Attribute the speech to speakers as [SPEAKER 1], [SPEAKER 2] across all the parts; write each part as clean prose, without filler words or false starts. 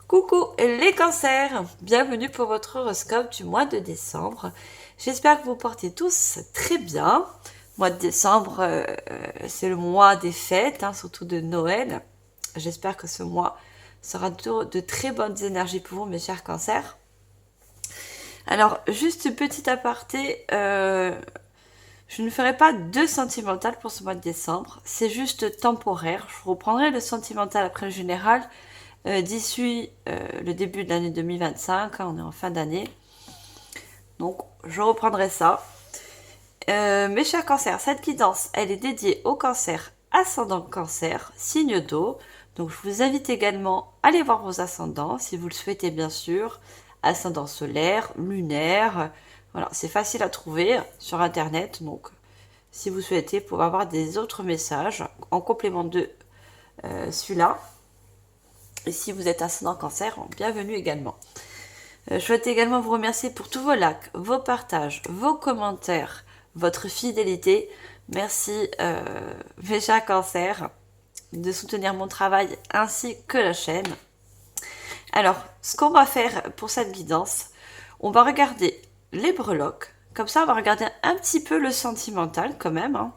[SPEAKER 1] Coucou les cancers, bienvenue pour votre horoscope du mois de décembre. J'espère que vous portez tous très bien. Le mois de décembre, c'est le mois des fêtes, surtout de Noël. J'espère que ce mois sera de très bonnes énergies pour vous, mes chers cancers. Alors, juste une petite aparté, je ne ferai pas de sentimental pour ce mois de décembre. C'est juste temporaire. Je reprendrai le sentimental après le général. D'ici le début de l'année 2025, on est en fin d'année, donc je reprendrai ça. Mes chers cancers, cette guidance, elle est dédiée au cancer, ascendant cancer, signe d'eau, donc je vous invite également à aller voir vos ascendants, si vous le souhaitez bien sûr, ascendant solaire, lunaire, voilà, c'est facile à trouver sur internet, donc si vous souhaitez, pour avoir des autres messages en complément de celui-là. Et si vous êtes ascendant cancer, bienvenue également. Je souhaite également vous remercier pour tous vos likes, vos partages, vos commentaires, votre fidélité. Merci mes chers cancers de soutenir mon travail ainsi que la chaîne. Alors, ce qu'on va faire pour cette guidance, on va regarder les breloques. Comme ça, on va regarder un petit peu le sentimental quand même.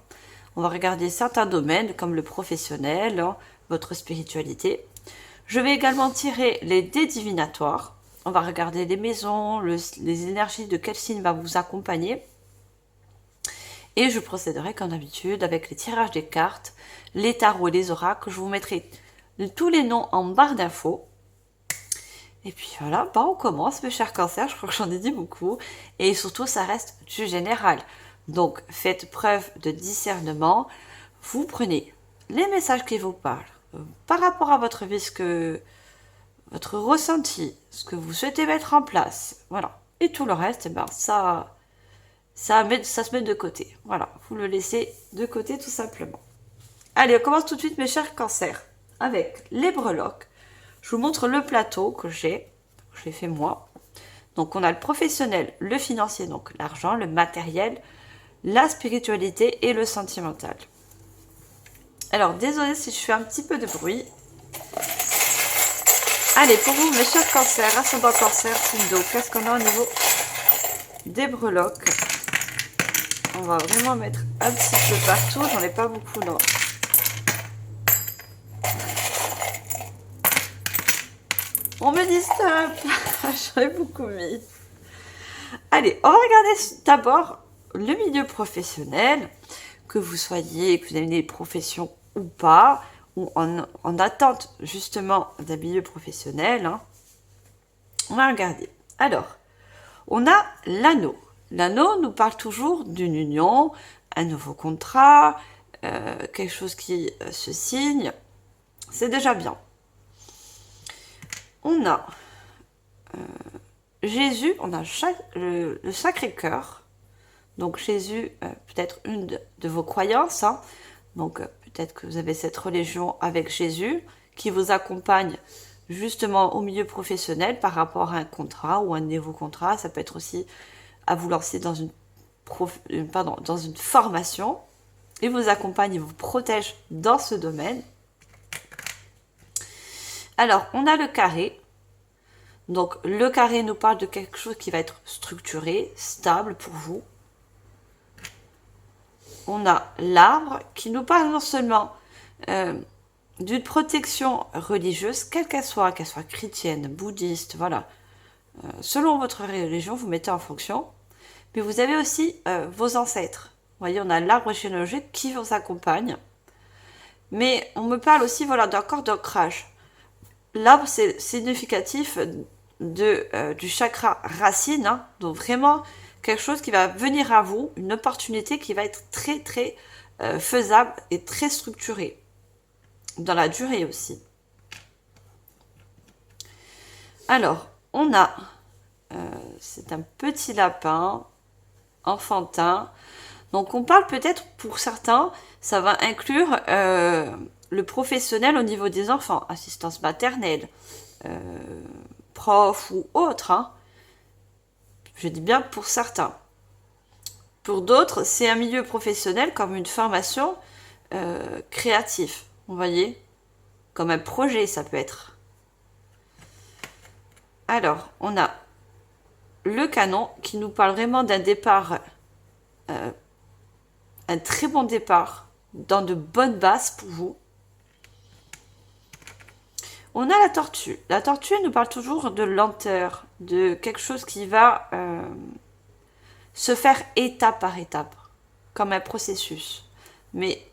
[SPEAKER 1] On va regarder certains domaines comme le professionnel, votre spiritualité. Je vais également tirer les dés divinatoires. On va regarder les maisons, les énergies de quel signe va vous accompagner. Et je procéderai comme d'habitude avec les tirages des cartes, les tarots et les oracles. Je vous mettrai tous les noms en barre d'infos. Et puis voilà, on commence mes chers cancers, je crois que j'en ai dit beaucoup. Et surtout, ça reste du général. Donc, faites preuve de discernement. Vous prenez les messages qui vous parlent par rapport à votre vie, votre ressenti, ce que vous souhaitez mettre en place, voilà. Et tout le reste, ça se met de côté. Voilà, vous le laissez de côté tout simplement. Allez, on commence tout de suite mes chers cancers avec les breloques. Je vous montre le plateau que j'ai fait moi. Donc on a le professionnel, le financier, donc l'argent, le matériel, la spiritualité et le sentimental. Alors, désolé si je fais un petit peu de bruit. Allez, pour vous, mes chers cancers, ascendant cancer, signe d'eau, qu'est-ce qu'on a au niveau des breloques? On va vraiment mettre un petit peu partout, j'en ai pas beaucoup, non. On me dit stop. J'en ai beaucoup mis. Allez, on va regarder d'abord le milieu professionnel, que vous soyez, que vous avez des professions ou pas, ou en attente justement d'un milieu professionnel. On va regarder. Alors, on a l'anneau. L'anneau nous parle toujours d'une union, un nouveau contrat, quelque chose qui se signe. C'est déjà bien. On a Jésus, on a le Sacré-Cœur. Donc Jésus, peut-être une de vos croyances. Donc peut-être que vous avez cette religion avec Jésus qui vous accompagne justement au milieu professionnel par rapport à un contrat ou un nouveau contrat. Ça peut être aussi à vous lancer dans dans une formation. Il vous accompagne, il vous protège dans ce domaine. Alors, on a le carré. Donc, le carré nous parle de quelque chose qui va être structuré, stable pour vous. On a l'arbre qui nous parle non seulement d'une protection religieuse, quelle qu'elle soit chrétienne, bouddhiste, voilà. Selon votre religion, vous mettez en fonction. Mais vous avez aussi vos ancêtres. Vous voyez, on a l'arbre généalogique qui vous accompagne. Mais on me parle aussi, voilà, d'un corps d'ancrage. L'arbre, c'est significatif du chakra racine, donc vraiment quelque chose qui va venir à vous, une opportunité qui va être très très faisable et très structurée, dans la durée aussi. Alors, on a, c'est un petit lapin, enfantin, donc on parle peut-être pour certains, ça va inclure le professionnel au niveau des enfants, assistance maternelle, prof ou autre. Je dis bien pour certains. Pour d'autres, c'est un milieu professionnel comme une formation créative, vous voyez, comme un projet ça peut être. Alors, on a le canon qui nous parle vraiment d'un départ, un très bon départ, dans de bonnes bases pour vous. On a la tortue. La tortue nous parle toujours de lenteur, de quelque chose qui va se faire étape par étape, comme un processus. Mais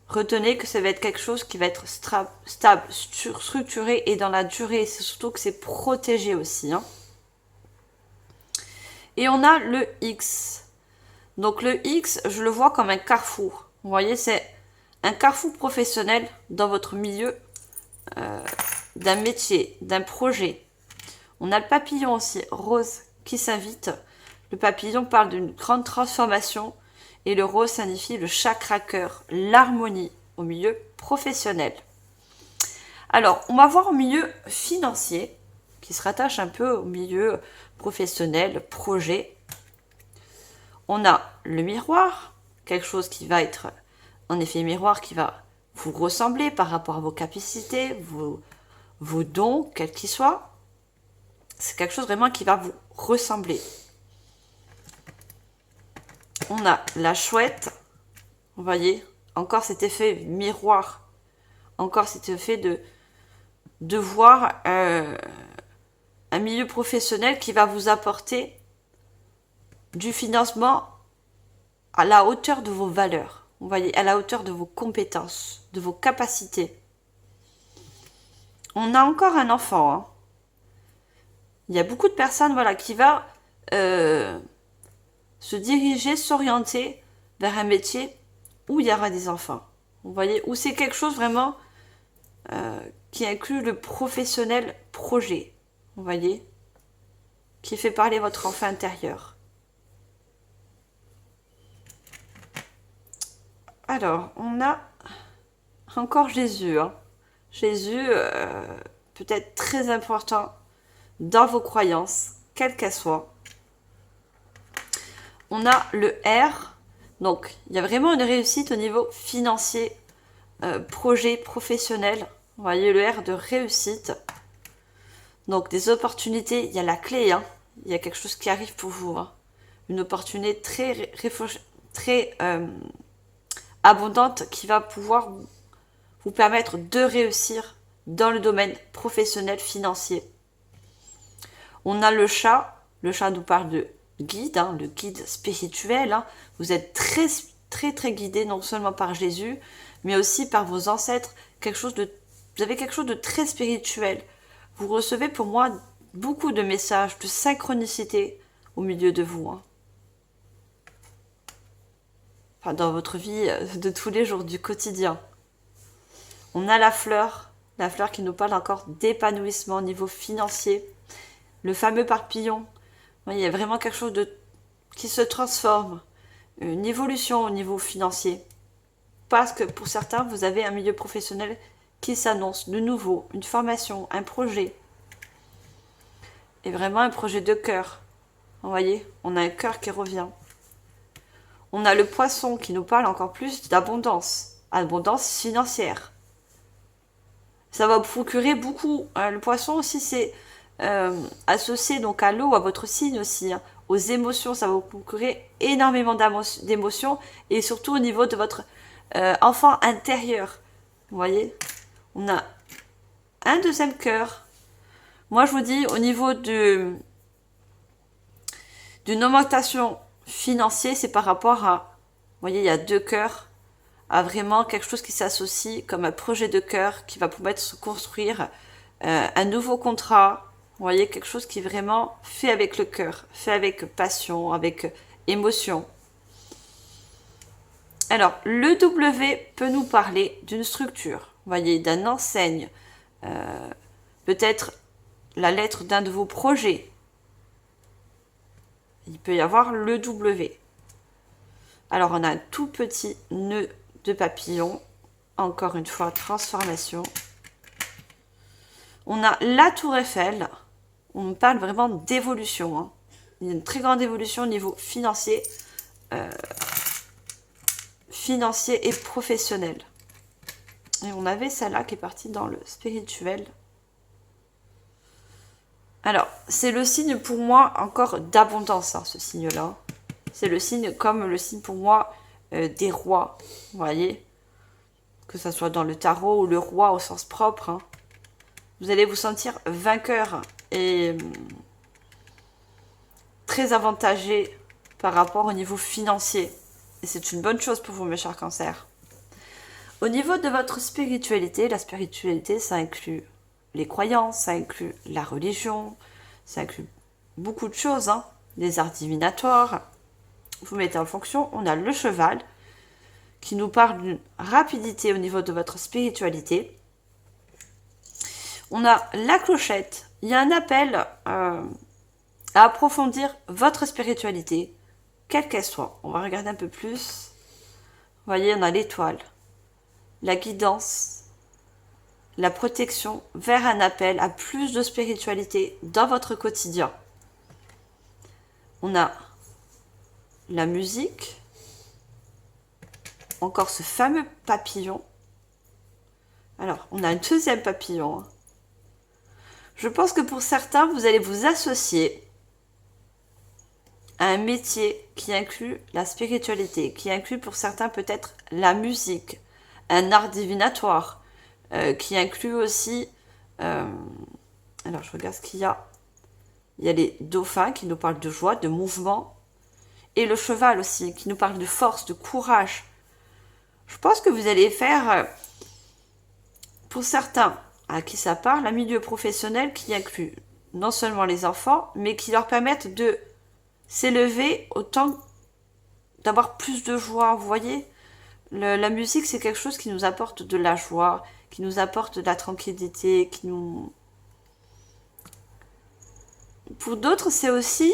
[SPEAKER 1] retenez que ça va être quelque chose qui va être stable, structuré et dans la durée. C'est surtout que c'est protégé aussi. Hein. Et on a le X. Donc le X, je le vois comme un carrefour. Vous voyez, c'est un carrefour professionnel dans votre milieu d'un métier, d'un projet. On a le papillon aussi, rose, qui s'invite. Le papillon parle d'une grande transformation et le rose signifie le chakra cœur, l'harmonie au milieu professionnel. Alors, on va voir au milieu financier, qui se rattache un peu au milieu professionnel, projet. On a le miroir, quelque chose qui va être en effet miroir, qui va vous ressembler par rapport à vos capacités, vos dons, quels qu'ils soient. C'est quelque chose vraiment qui va vous ressembler. On a la chouette, vous voyez, encore cet effet miroir, encore cet effet de voir un milieu professionnel qui va vous apporter du financement à la hauteur de vos valeurs, vous voyez, à la hauteur de vos compétences, de vos capacités. On a encore un enfant. Hein. Il y a beaucoup de personnes voilà, qui vont se diriger, s'orienter vers un métier où il y aura des enfants. Vous voyez, où c'est quelque chose vraiment qui inclut le professionnel projet. Vous voyez, qui fait parler votre enfant intérieur. Alors, on a encore Jésus. Hein. Jésus, peut-être très important dans vos croyances, quelles qu'elles soient. On a le R. Donc, il y a vraiment une réussite au niveau financier, projet professionnel. Vous voyez le R de réussite. Donc, des opportunités, il y a la clé. Hein. Il y a quelque chose qui arrive pour vous. Hein. Une opportunité très abondante qui va pouvoir vous permettre de réussir dans le domaine professionnel financier. On a le chat. Le chat nous parle de guide, hein, le guide spirituel. Hein. Vous êtes très guidé non seulement par Jésus, mais aussi par vos ancêtres. Vous avez quelque chose de très spirituel. Vous recevez pour moi beaucoup de messages de synchronicité au milieu de vous. Hein. Enfin, dans votre vie de tous les jours, du quotidien. On a la fleur qui nous parle encore d'épanouissement au niveau financier. Le fameux papillon. Il y a vraiment quelque chose qui se transforme. Une évolution au niveau financier. Parce que pour certains, vous avez un milieu professionnel qui s'annonce de nouveau. Une formation, un projet. Et vraiment un projet de cœur. Vous voyez, on a un cœur qui revient. On a le poisson qui nous parle encore plus d'abondance. Abondance financière. Ça va vous procurer beaucoup. Le poisson aussi, c'est associé donc à l'eau, à votre signe aussi, hein, aux émotions. Ça va vous procurer énormément d'émotions et surtout au niveau de votre enfant intérieur. Vous voyez, on a un deuxième cœur. Moi, je vous dis, au niveau d'une augmentation financière, c'est par rapport à, vous voyez, il y a deux cœurs, à vraiment quelque chose qui s'associe comme un projet de cœur qui va permettre de se construire un nouveau contrat. Vous voyez, quelque chose qui est vraiment fait avec le cœur, fait avec passion, avec émotion. Alors, le W peut nous parler d'une structure, vous voyez, d'un enseigne, peut-être la lettre d'un de vos projets. Il peut y avoir le W. Alors, on a un tout petit nœud de papillon. Encore une fois, transformation. On a la tour Eiffel. On parle vraiment d'évolution. Hein. Il y a une très grande évolution au niveau financier. Financier et professionnel. Et on avait celle-là qui est partie dans le spirituel. Alors, c'est le signe pour moi encore d'abondance, hein, ce signe-là. C'est le signe comme le signe pour moi des rois, vous voyez. Que ce soit dans le tarot ou le roi au sens propre. Hein. Vous allez vous sentir vainqueur et très avantagé par rapport au niveau financier. Et c'est une bonne chose pour vous, mes chers cancers. Au niveau de votre spiritualité, la spiritualité, ça inclut les croyances, ça inclut la religion, ça inclut beaucoup de choses, hein, les arts divinatoires. Vous mettez en fonction, on a le cheval qui nous parle d'une rapidité au niveau de votre spiritualité. On a la clochette, il y a un appel à approfondir votre spiritualité, quelle qu'elle soit. On va regarder un peu plus. Vous voyez, on a l'étoile, la guidance, la protection vers un appel à plus de spiritualité dans votre quotidien. On a la musique, encore ce fameux papillon. Alors, on a un deuxième papillon. Je pense que pour certains, vous allez vous associer à un métier qui inclut la spiritualité, qui inclut pour certains peut-être la musique, un art divinatoire, qui inclut aussi... alors, je regarde ce qu'il y a. Il y a les dauphins qui nous parlent de joie, de mouvement, et le cheval aussi, qui nous parle de force, de courage. Je pense que vous allez faire, pour certains à qui ça parle, un milieu professionnel qui inclut non seulement les enfants, mais qui leur permettent de s'élever autant, d'avoir plus de joie. Vous voyez, la musique, c'est quelque chose qui nous apporte de la joie, qui nous apporte de la tranquillité, qui nous... Pour d'autres, c'est aussi,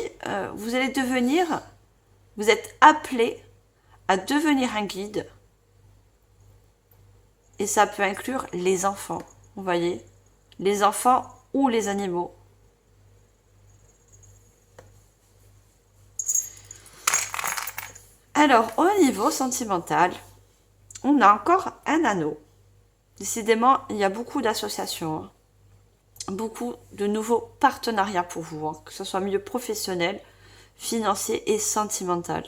[SPEAKER 1] vous allez devenir, vous êtes appelé à devenir un guide. Et ça peut inclure les enfants, vous voyez, les enfants ou les animaux. Alors, au niveau sentimental, on a encore un anneau. Décidément, il y a beaucoup d'associations, hein. Beaucoup de nouveaux partenariats pour vous, hein, que ce soit milieu professionnel, financier et sentimental.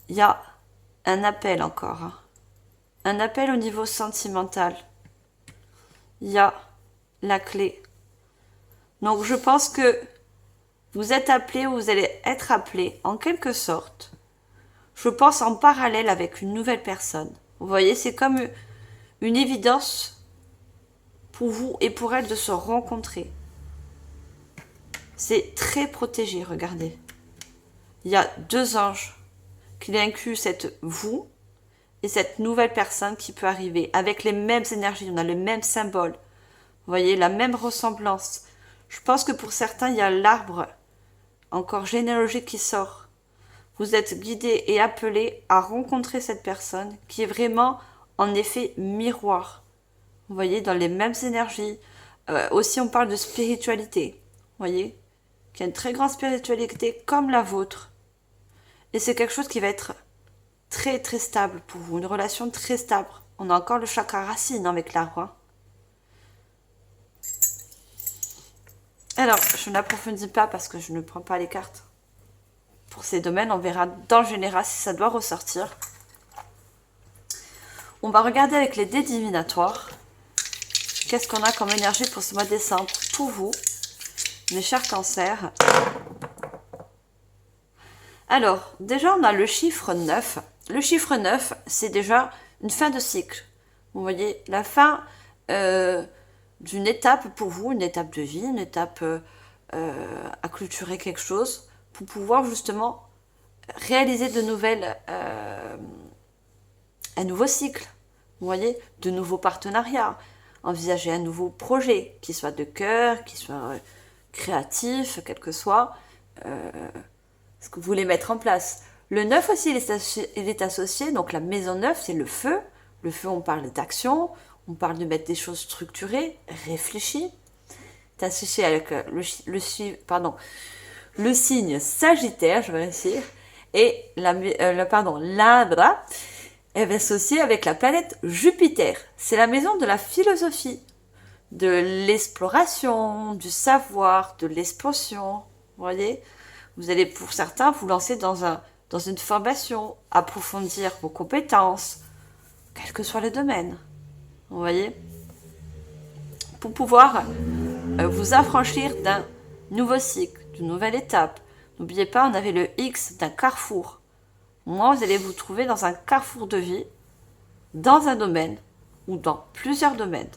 [SPEAKER 1] Il y a un appel encore, hein. Un appel au niveau sentimental. Il y a la clé. Donc je pense que vous êtes appelé ou vous allez être appelé en quelque sorte. Je pense en parallèle avec une nouvelle personne. Vous voyez, c'est comme une évidence pour vous et pour elle de se rencontrer. C'est très protégé, regardez. Il y a deux anges qui incluent cette vous et cette nouvelle personne qui peut arriver avec les mêmes énergies, on a le même symbole. Vous voyez, la même ressemblance. Je pense que pour certains, il y a l'arbre encore généalogique qui sort. Vous êtes guidé et appelé à rencontrer cette personne qui est vraiment en effet miroir. Vous voyez, dans les mêmes énergies. Aussi, on parle de spiritualité. Vous voyez, qui a une très grande spiritualité comme la vôtre. Et c'est quelque chose qui va être très très stable pour vous, une relation très stable. On a encore le chakra racine avec l'arbre. Hein. Alors, je n'approfondis pas parce que je ne prends pas les cartes. Pour ces domaines, on verra dans le général si ça doit ressortir. On va regarder avec les dés divinatoires. Qu'est-ce qu'on a comme énergie pour ce mois de décembre pour vous, mes chers cancers? Alors, déjà, on a le chiffre 9. Le chiffre 9, c'est déjà une fin de cycle. Vous voyez, la fin d'une étape pour vous, une étape de vie, une étape à clôturer quelque chose pour pouvoir justement réaliser de nouvelles, un nouveau cycle. Vous voyez, de nouveaux partenariats. Envisager un nouveau projet, qui soit de cœur, qui soit créatif, quel que soit ce que vous voulez mettre en place. Le 9 aussi, il est associé, donc la maison 9, c'est le feu. Le feu, on parle d'action, on parle de mettre des choses structurées, réfléchies. C'est associé avec le signe Sagittaire, je vais réussir, et l'arbre est associé avec la planète Jupiter. C'est la maison de la philosophie, de l'exploration, du savoir, de l'expansion. Vous voyez, vous allez pour certains vous lancer dans une formation, approfondir vos compétences, quel que soit le domaine. Vous voyez, pour pouvoir vous affranchir d'un nouveau cycle, d'une nouvelle étape. N'oubliez pas, on avait le X d'un carrefour. Moi, vous allez vous trouver dans un carrefour de vie, dans un domaine ou dans plusieurs domaines.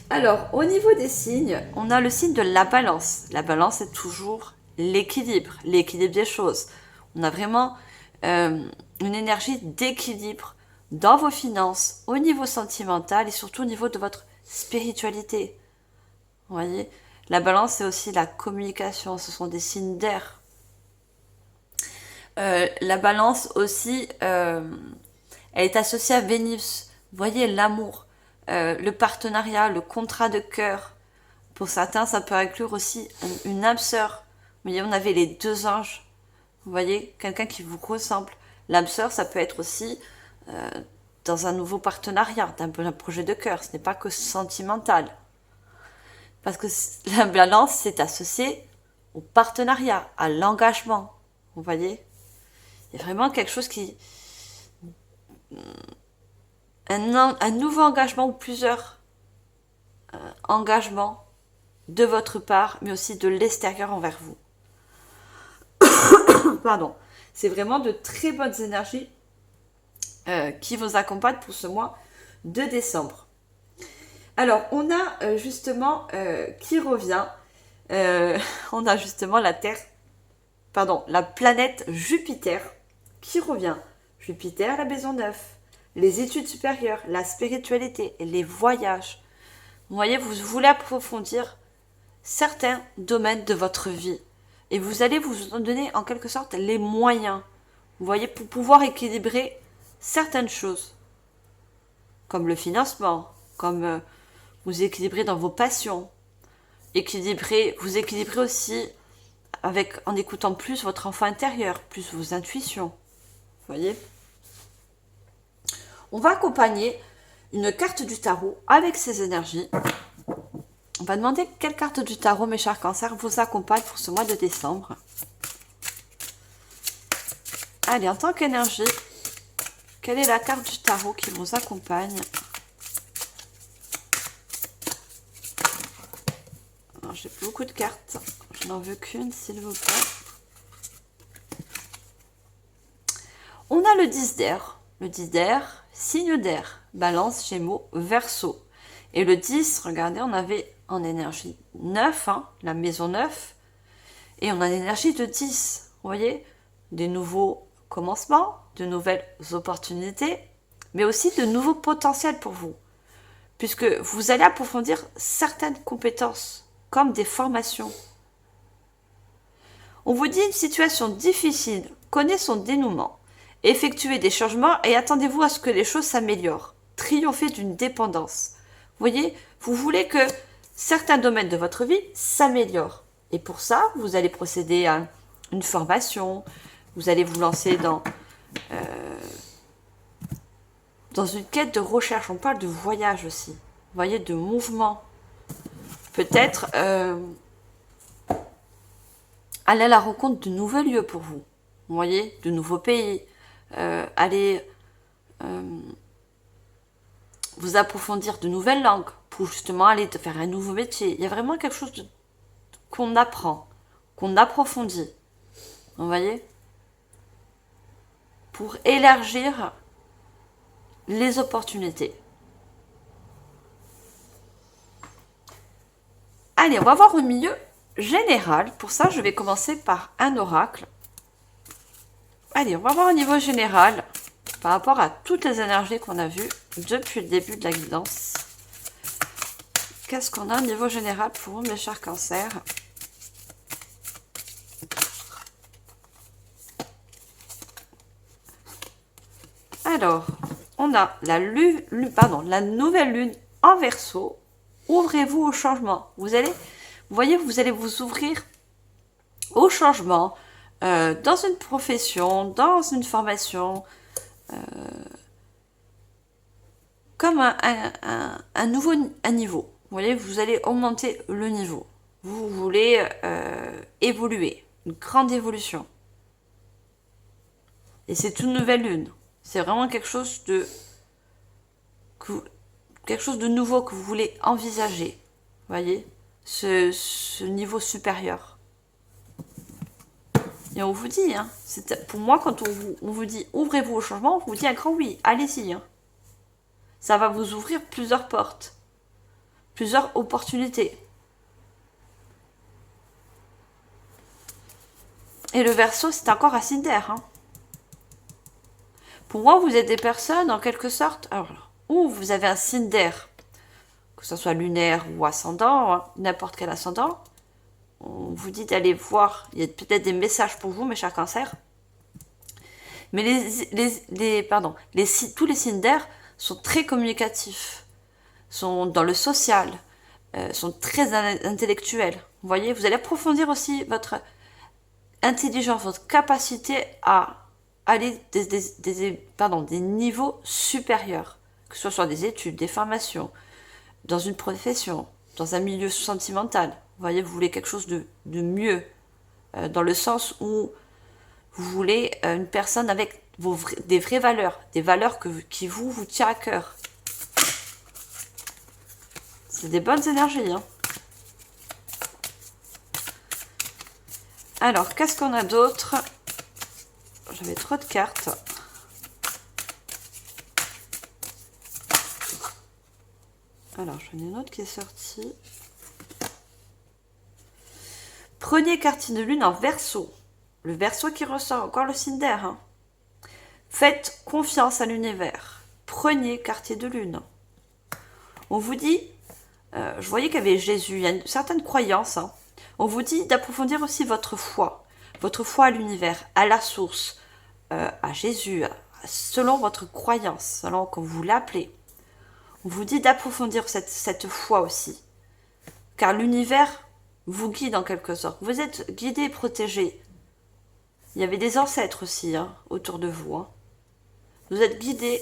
[SPEAKER 1] Alors, au niveau des signes, on a le signe de la balance. La balance, c'est toujours l'équilibre des choses. On a vraiment une énergie d'équilibre dans vos finances, au niveau sentimental et surtout au niveau de votre spiritualité. Vous voyez, la balance, c'est aussi la communication, ce sont des signes d'air. La balance aussi, elle est associée à Vénus. Vous voyez, l'amour, le partenariat, le contrat de cœur. Pour certains, ça peut inclure aussi une âme sœur. Vous voyez, on avait les deux anges. Vous voyez, quelqu'un qui vous ressemble. L'âme sœur, ça peut être aussi dans un nouveau partenariat, d'un projet de cœur. Ce n'est pas que sentimental. Parce que la balance, c'est associé au partenariat, à l'engagement. Vous voyez, il y a vraiment quelque chose qui... Un nouveau engagement ou plusieurs engagements de votre part, mais aussi de l'extérieur envers vous. Pardon. C'est vraiment de très bonnes énergies qui vous accompagnent pour ce mois de décembre. Alors, on a justement qui revient. On a justement la planète Jupiter qui revient. Jupiter, la maison 9, les études supérieures, la spiritualité, les voyages. Vous voyez, vous voulez approfondir certains domaines de votre vie. Et vous allez vous donner en quelque sorte les moyens, vous voyez, pour pouvoir équilibrer certaines choses. Comme le financement, comme vous équilibrer dans vos passions. Vous équilibrez aussi en écoutant plus votre enfant intérieur, plus vos intuitions. Vous voyez ? On va accompagner une carte du tarot avec ces énergies. On va demander quelle carte du tarot, mes chers cancers, vous accompagne pour ce mois de décembre. Allez, en tant qu'énergie, quelle est la carte du tarot qui vous accompagne? Alors, j'ai beaucoup de cartes. Je n'en veux qu'une, s'il vous plaît. On a le 10 d'air. Le 10 d'air, signe d'air. Balance, Gémeaux, Verseau. Et le 10, regardez, on avait en énergie 9, la maison 9. Et on a l'énergie de 10. Vous voyez, des nouveaux commencements, de nouvelles opportunités, mais aussi de nouveaux potentiels pour vous. Puisque vous allez approfondir certaines compétences, comme des formations. On vous dit une situation difficile, connaît son dénouement. Effectuez des changements et attendez-vous à ce que les choses s'améliorent. Triomphez d'une dépendance. Vous voyez, vous voulez que certains domaines de votre vie s'améliorent. Et pour ça, vous allez procéder à une formation, vous allez vous lancer dans une quête de recherche. On parle de voyage aussi. Vous voyez, de mouvement. Peut-être aller à la rencontre de nouveaux lieux pour vous. Vous voyez, de nouveaux pays. Aller vous approfondir de nouvelles langues pour justement aller faire un nouveau métier. Il y a vraiment quelque chose qu'on apprend, qu'on approfondit. Vous voyez ? Pour élargir les opportunités. Allez, on va voir au milieu général. Pour ça, je vais commencer par un oracle. Allez, on va voir au niveau général par rapport à toutes les énergies qu'on a vues depuis le début de la guidance. Qu'est-ce qu'on a au niveau général pour vous, mes chers cancers? Alors, on a la nouvelle lune en Verseau. Ouvrez-vous au changement. Vous voyez, vous allez vous ouvrir au changement dans une profession, dans une formation. comme un nouveau niveau. Vous voyez, vous allez augmenter le niveau. Vous voulez évoluer, une grande évolution. Et c'est une nouvelle lune. C'est vraiment quelque chose de nouveau que vous voulez envisager. Vous voyez, ce niveau supérieur. Et on vous dit, hein, pour moi, quand on vous dit ouvrez-vous au changement, on vous dit un grand oui, allez-y. Hein. Ça va vous ouvrir plusieurs portes, plusieurs opportunités. Et le Verseau, c'est encore un signe d'air. Hein. Pour moi, vous êtes des personnes, en quelque sorte, alors, où vous avez un signe d'air, que ce soit lunaire ou ascendant, hein, n'importe quel ascendant. On vous dit d'aller voir, il y a peut-être des messages pour vous, mes chers cancers. Mais tous les signes d'air sont très communicatifs, sont dans le social, sont très intellectuels. Vous voyez, vous allez approfondir aussi votre intelligence, votre capacité à aller des niveaux supérieurs, que ce soit sur des études, des formations, dans une profession, dans un milieu sentimental. Vous voyez, vous voulez quelque chose de mieux, dans le sens où vous voulez une personne avec des vraies valeurs, des valeurs qui vous tient à cœur. C'est des bonnes énergies. Hein. Alors, qu'est-ce qu'on a d'autre? J'avais trop de cartes. Alors, j'en ai une autre qui est sortie. Prenez quartier de lune en Verseau. Le Verseau qui ressort, encore le signe d'air. Hein. Faites confiance à l'univers. Prenez quartier de lune. On vous dit, je voyais qu'il y avait Jésus, il y a une certaine croyance. Hein. On vous dit d'approfondir aussi votre foi à l'univers, à la source, à Jésus, selon votre croyance, selon comme vous l'appelez. On vous dit d'approfondir cette foi aussi. Car l'univers vous guide en quelque sorte. Vous êtes guidé et protégé. Il y avait des ancêtres aussi hein, autour de vous. Hein. Vous êtes guidé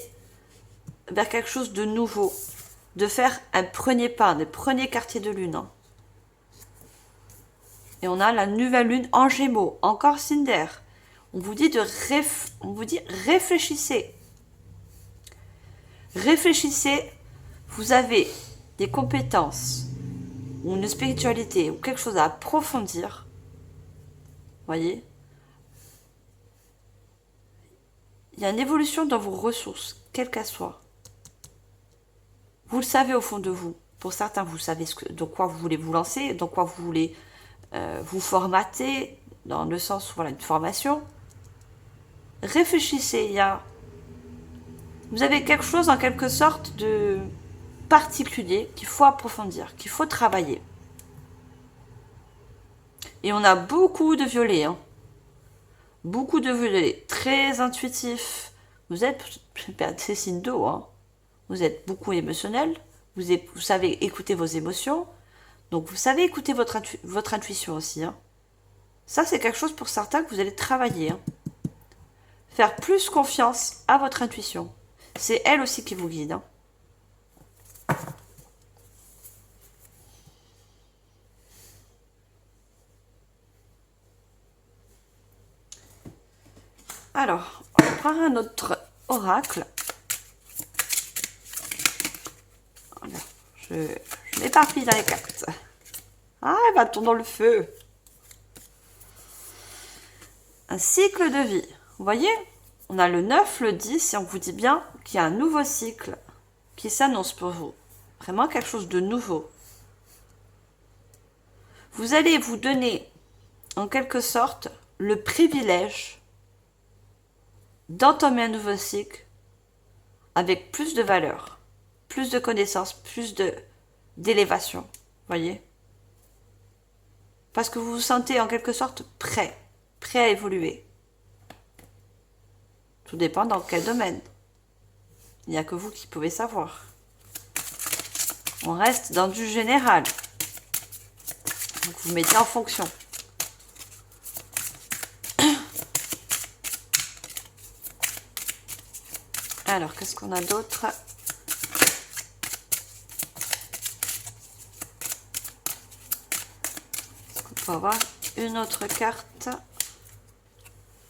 [SPEAKER 1] vers quelque chose de nouveau. De faire un premier pas, un premier quartier de lune. Hein. Et on a la nouvelle lune en Gémeaux, encore signe d'air. On vous dit réfléchissez. Réfléchissez, vous avez des compétences ou une spiritualité ou quelque chose à approfondir. Voyez, il y a une évolution dans vos ressources, quelles qu'elles soient. Vous le savez au fond de vous. Pour certains, vous savez dans quoi vous voulez vous lancer, dans quoi vous voulez vous formater, dans le sens, voilà, une formation. Réfléchissez, vous avez quelque chose en quelque sorte de particulier qu'il faut approfondir, qu'il faut travailler. Et on a beaucoup de violets, hein. Beaucoup de violets, très intuitifs. Vous êtes, c'est signe d'eau, hein. Vous êtes beaucoup émotionnel, vous savez écouter vos émotions, donc vous savez écouter votre intuition aussi. Hein. Ça, c'est quelque chose pour certains que vous allez travailler. Hein. Faire plus confiance à votre intuition. C'est elle aussi qui vous guide. Hein. Alors, on va prendre un autre oracle. Voilà. Je m'éparpille dans les cartes. Ah, elle va tomber dans le feu. Un cycle de vie. Vous voyez, on a le 9, le 10 et on vous dit bien qu'il y a un nouveau cycle qui s'annonce pour vous. Vraiment quelque chose de nouveau. Vous allez vous donner, en quelque sorte, le privilège d'entamer un nouveau cycle avec plus de valeur, plus de connaissances, plus d'élévation. Voyez ? Parce que vous vous sentez en quelque sorte prêt à évoluer. Tout dépend dans quel domaine. Il n'y a que vous qui pouvez savoir. On reste dans du général. Donc vous mettez en fonction. Alors, qu'est-ce qu'on a d'autre? faut avoir une autre carte.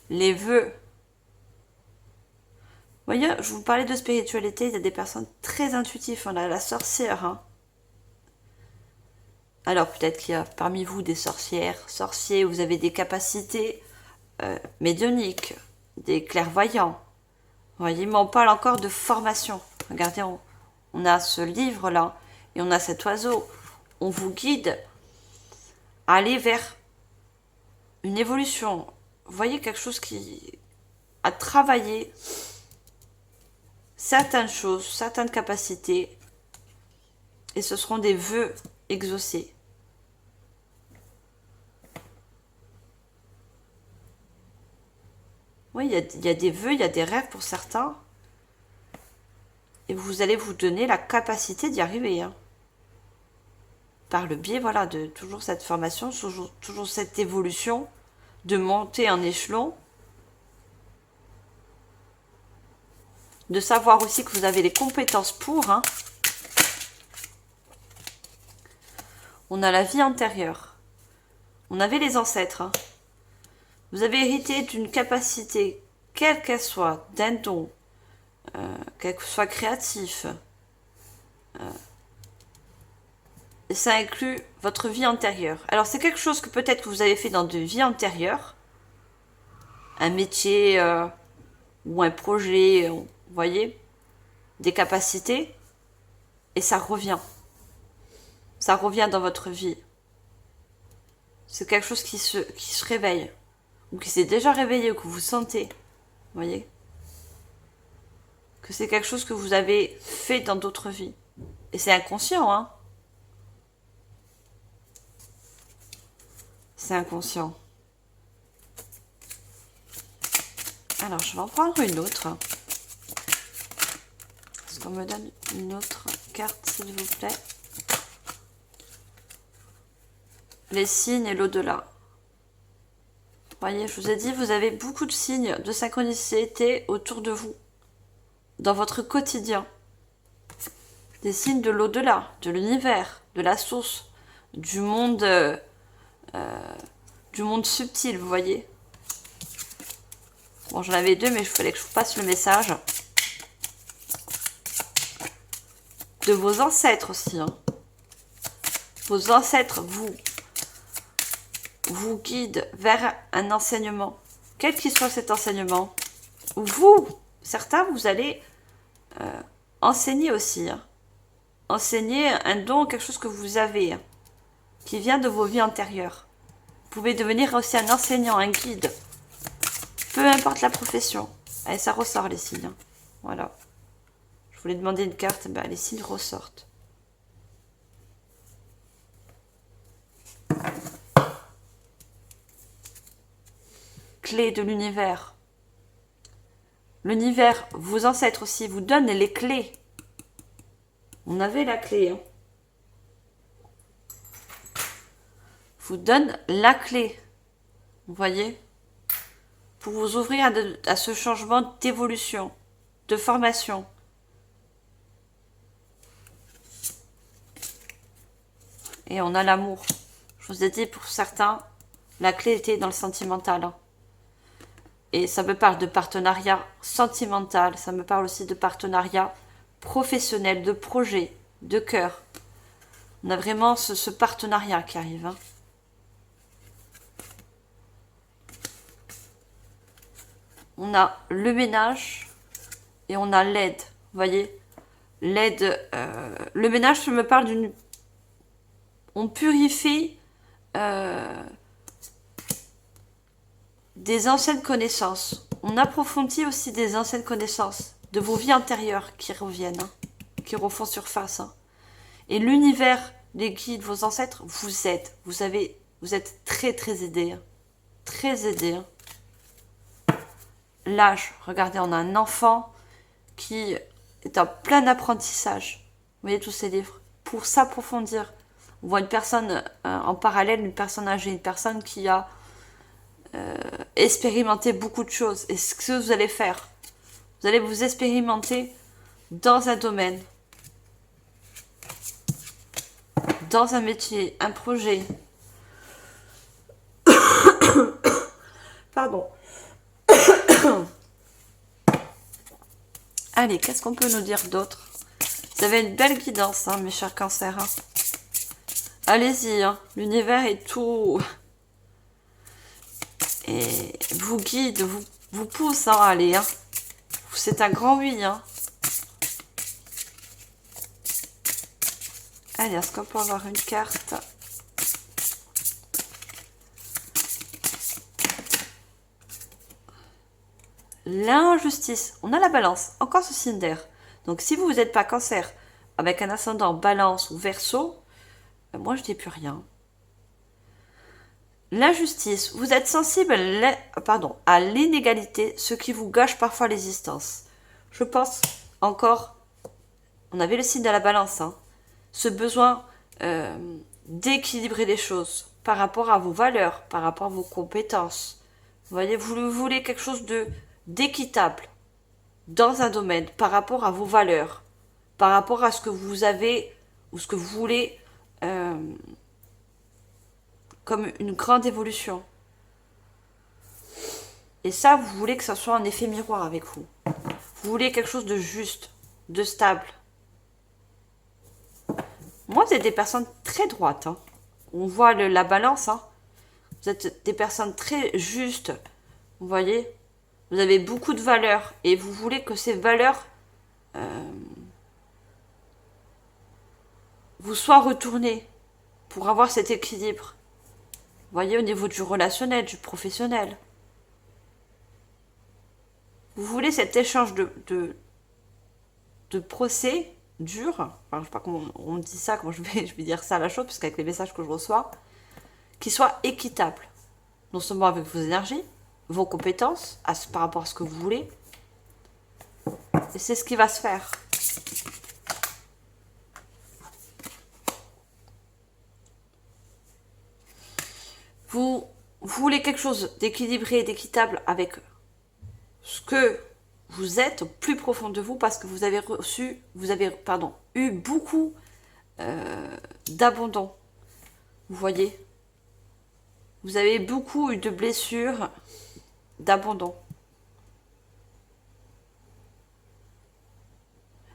[SPEAKER 1] Les vœux. Vous voyez, je vous parlais de spiritualité, il y a des personnes très intuitives. On a la sorcière. Hein. Alors peut-être qu'il y a parmi vous des sorcières, sorciers, vous avez des capacités médiumniques, des clairvoyants. Vous voyez, mais on parle encore de formation. Regardez, on a ce livre-là et on a cet oiseau. On vous guide à aller vers une évolution. Vous voyez, quelque chose qui a travaillé certaines choses, certaines capacités, et ce seront des vœux exaucés. Oui, il y a des vœux, il y a des rêves pour certains, et vous allez vous donner la capacité d'y arriver. Hein. Par le biais, voilà, de toujours cette formation, toujours cette évolution, de monter en échelon, de savoir aussi que vous avez les compétences pour. Hein. On a la vie antérieure. On avait les ancêtres. Hein. Vous avez hérité d'une capacité, quelle qu'elle soit, d'un don, qu'elle soit créatif. Et ça inclut votre vie antérieure. Alors c'est quelque chose que peut-être que vous avez fait dans de vies antérieures. Un métier ou un projet, vous voyez, des capacités. Et ça revient. Ça revient dans votre vie. C'est quelque chose qui se réveille. Ou qui s'est déjà réveillé, ou que vous sentez. Vous voyez? Que c'est quelque chose que vous avez fait dans d'autres vies. Et c'est inconscient, hein? C'est inconscient. Alors, je vais en prendre une autre. Est-ce qu'on me donne une autre carte, s'il vous plaît? Les signes et l'au-delà. Voyez, je vous ai dit, vous avez beaucoup de signes de synchronicité autour de vous, dans votre quotidien. Des signes de l'au-delà, de l'univers, de la source, du monde subtil, vous voyez. Bon, j'en avais deux, mais il fallait que je vous passe le message. De vos ancêtres aussi. Hein. Vos ancêtres vous guident vers un enseignement. Quel qu'il soit cet enseignement. Vous, certains, vous allez enseigner aussi. Hein. Enseigner un don, quelque chose que vous avez, hein, qui vient de vos vies antérieures. Vous pouvez devenir aussi un enseignant, un guide. Peu importe la profession. Allez, ça ressort les signes. Hein. Voilà. Je voulais demander une carte, ben, les signes ressortent. Clé de l'univers. L'univers, vos ancêtres aussi, vous donnent les clés. On avait la clé. Hein. Vous donne la clé. Vous voyez? Pour vous ouvrir à ce changement d'évolution, de formation. Et on a l'amour. Je vous ai dit, pour certains, la clé était dans le sentimental. Hein. Et ça me parle de partenariat sentimental, ça me parle aussi de partenariat professionnel, de projet, de cœur. On a vraiment ce partenariat qui arrive. Hein. On a le ménage et on a l'aide. Vous voyez? L'aide, le ménage, ça me parle d'une... On purifie des anciennes connaissances. On approfondit aussi des anciennes connaissances de vos vies antérieures qui reviennent, hein, qui refont surface. Hein. Et l'univers, les guides, vos ancêtres vous aident. Vous êtes très très aidés. Hein. Très aidés. Hein. L'âge, regardez, on a un enfant qui est en plein apprentissage. Vous voyez tous ces livres. Pour s'approfondir. On voit une personne en parallèle, une personne âgée, une personne qui a expérimenté beaucoup de choses. Et ce que vous allez faire, vous allez vous expérimenter dans un domaine, dans un métier, un projet. pardon. Allez, qu'est-ce qu'on peut nous dire d'autre? Vous avez une belle guidance, hein, mes chers cancers. Hein. Allez-y, hein, l'univers est tout... Et vous guide, vous pousse, hein, allez. Hein. C'est un grand oui. Hein. Allez, est-ce qu'on peut avoir une carte? L'injustice. On a la balance. Encore ce signe d'air. Donc, si vous n'êtes pas cancer avec un ascendant balance ou verseau, moi, je dis plus rien. L'injustice. Vous êtes sensible à l'inégalité, ce qui vous gâche parfois l'existence. Je pense encore, on avait le signe de la balance, hein, ce besoin d'équilibrer les choses par rapport à vos valeurs, par rapport à vos compétences. Vous voyez, vous voulez quelque chose d'équitable dans un domaine par rapport à vos valeurs, par rapport à ce que vous avez ou ce que vous voulez comme une grande évolution. Et ça, vous voulez que ça soit un effet miroir avec vous. Vous voulez quelque chose de juste, de stable. Moi, vous êtes des personnes très droites. Hein. On voit la balance. Hein. Vous êtes des personnes très justes. Vous voyez? Vous avez beaucoup de valeurs. Et vous voulez que ces valeurs vous soient retournées pour avoir cet équilibre. Vous voyez, au niveau du relationnel, du professionnel. Vous voulez cet échange de procès dur, enfin, je ne sais pas comment on dit ça, comment je vais dire ça à la chose, parce qu'avec les messages que je reçois, qui soit équitable. Non seulement avec vos énergies, vos compétences, par rapport à ce que vous voulez. Et c'est ce qui va se faire. Vous voulez quelque chose d'équilibré et d'équitable avec ce que vous êtes au plus profond de vous, parce que vous avez eu beaucoup d'abandon. Vous voyez, vous avez beaucoup eu de blessures, d'abandon.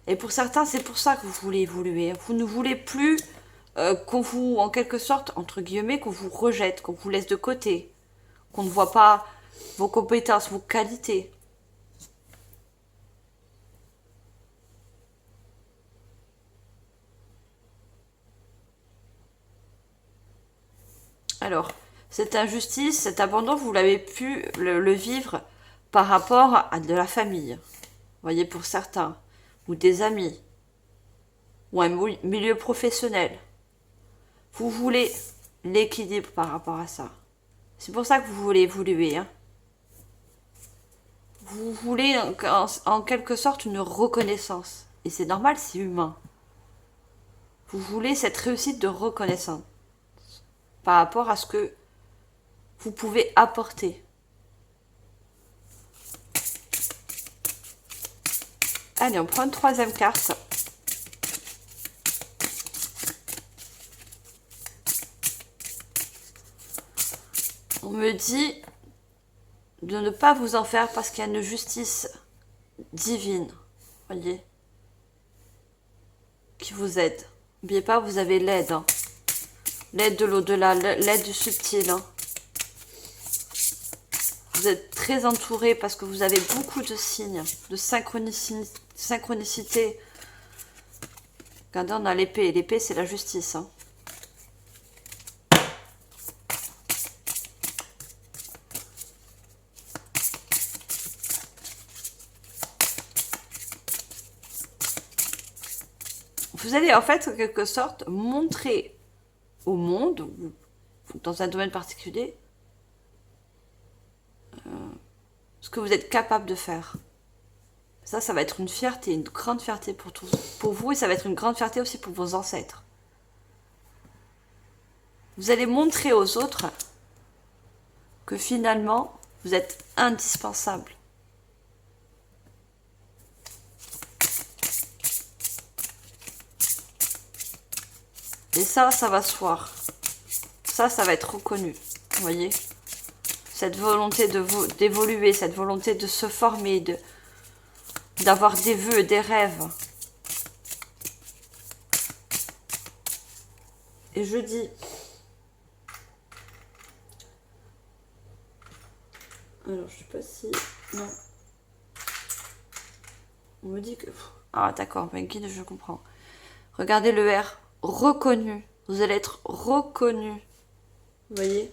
[SPEAKER 1] Et pour certains, c'est pour ça que vous voulez évoluer. Vous ne voulez plus qu'on vous, en quelque sorte, entre guillemets, qu'on vous rejette, qu'on vous laisse de côté, qu'on ne voit pas vos compétences, vos qualités. Alors, cette injustice, cet abandon, vous l'avez pu le vivre par rapport à de la famille. Vous voyez, pour certains, ou des amis, ou un milieu professionnel. Vous voulez l'équilibre par rapport à ça. C'est pour ça que vous voulez évoluer. Hein. Vous voulez en quelque sorte une reconnaissance. Et c'est normal, c'est humain. Vous voulez cette réussite de reconnaissance par rapport à ce que vous pouvez apporter. Allez, on prend une troisième carte. On me dit de ne pas vous en faire parce qu'il y a une justice divine, voyez, qui vous aide. N'oubliez pas, vous avez l'aide. Hein. L'aide de l'au-delà, l'aide du subtil. Hein. Vous êtes très entouré parce que vous avez beaucoup de signes, de synchronicité. Regardez, on a l'épée. L'épée, c'est la justice. Hein. Vous allez en fait, en quelque sorte, montrer au monde, ou dans un domaine particulier, ce que vous êtes capable de faire. Ça va être une fierté, une grande fierté pour vous, et ça va être une grande fierté aussi pour vos ancêtres. Vous allez montrer aux autres que finalement, vous êtes indispensable. Et ça va se voir. Ça va être reconnu. Vous voyez ? cette volonté d'évoluer, cette volonté de se former, d'avoir des vœux, des rêves. Et je dis, alors je sais pas si, non, on me dit que, ah d'accord, mais guide, je comprends. Regardez le R, reconnu, vous allez être reconnu, vous voyez.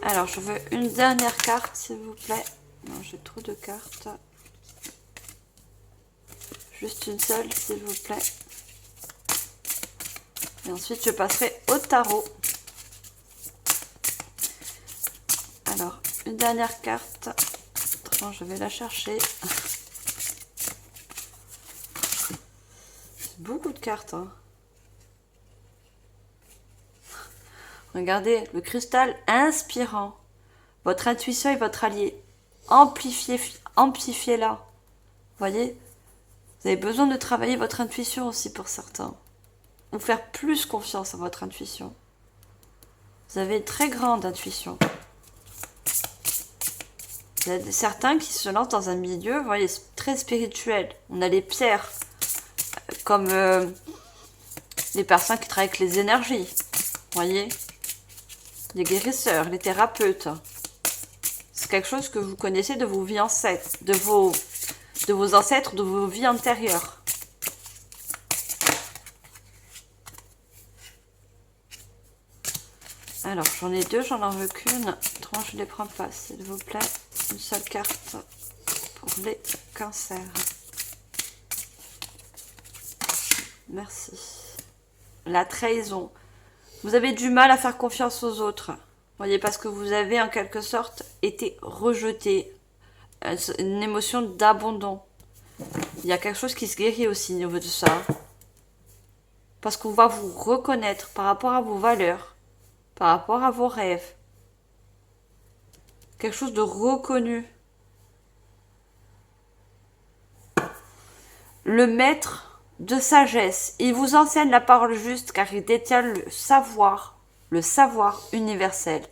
[SPEAKER 1] Alors je veux une dernière carte s'il vous plaît. Non, j'ai trop de cartes. Juste une seule, s'il vous plaît. Et ensuite, je passerai au tarot. Alors, une dernière carte. Autrement, je vais la chercher. C'est beaucoup de cartes. Hein. Regardez, le cristal inspirant. Votre intuition est votre allié. Amplifiez-la. Vous voyez ? Vous avez besoin de travailler votre intuition aussi pour certains. Ou faire plus confiance à votre intuition. Vous avez une très grande intuition. Il y a certains qui se lancent dans un milieu, vous voyez, très spirituel. On a les pierres, comme les personnes qui travaillent avec les énergies. Vous voyez ? Les guérisseurs, les thérapeutes. C'est quelque chose que vous connaissez de vos vies ancêtres, de vos ancêtres, de vos vies antérieures. Alors, j'en ai deux, j'en veux qu'une. Autrement, je ne les prends pas, s'il vous plaît. Une seule carte pour les cancers. Merci. La trahison. Vous avez du mal à faire confiance aux autres. Vous voyez, parce que vous avez en quelque sorte été rejeté. Une émotion d'abandon. Il y a quelque chose qui se guérit aussi au niveau de ça. Parce qu'on va vous reconnaître par rapport à vos valeurs, par rapport à vos rêves. Quelque chose de reconnu. Le maître de sagesse, il vous enseigne la parole juste car il détient le savoir universel.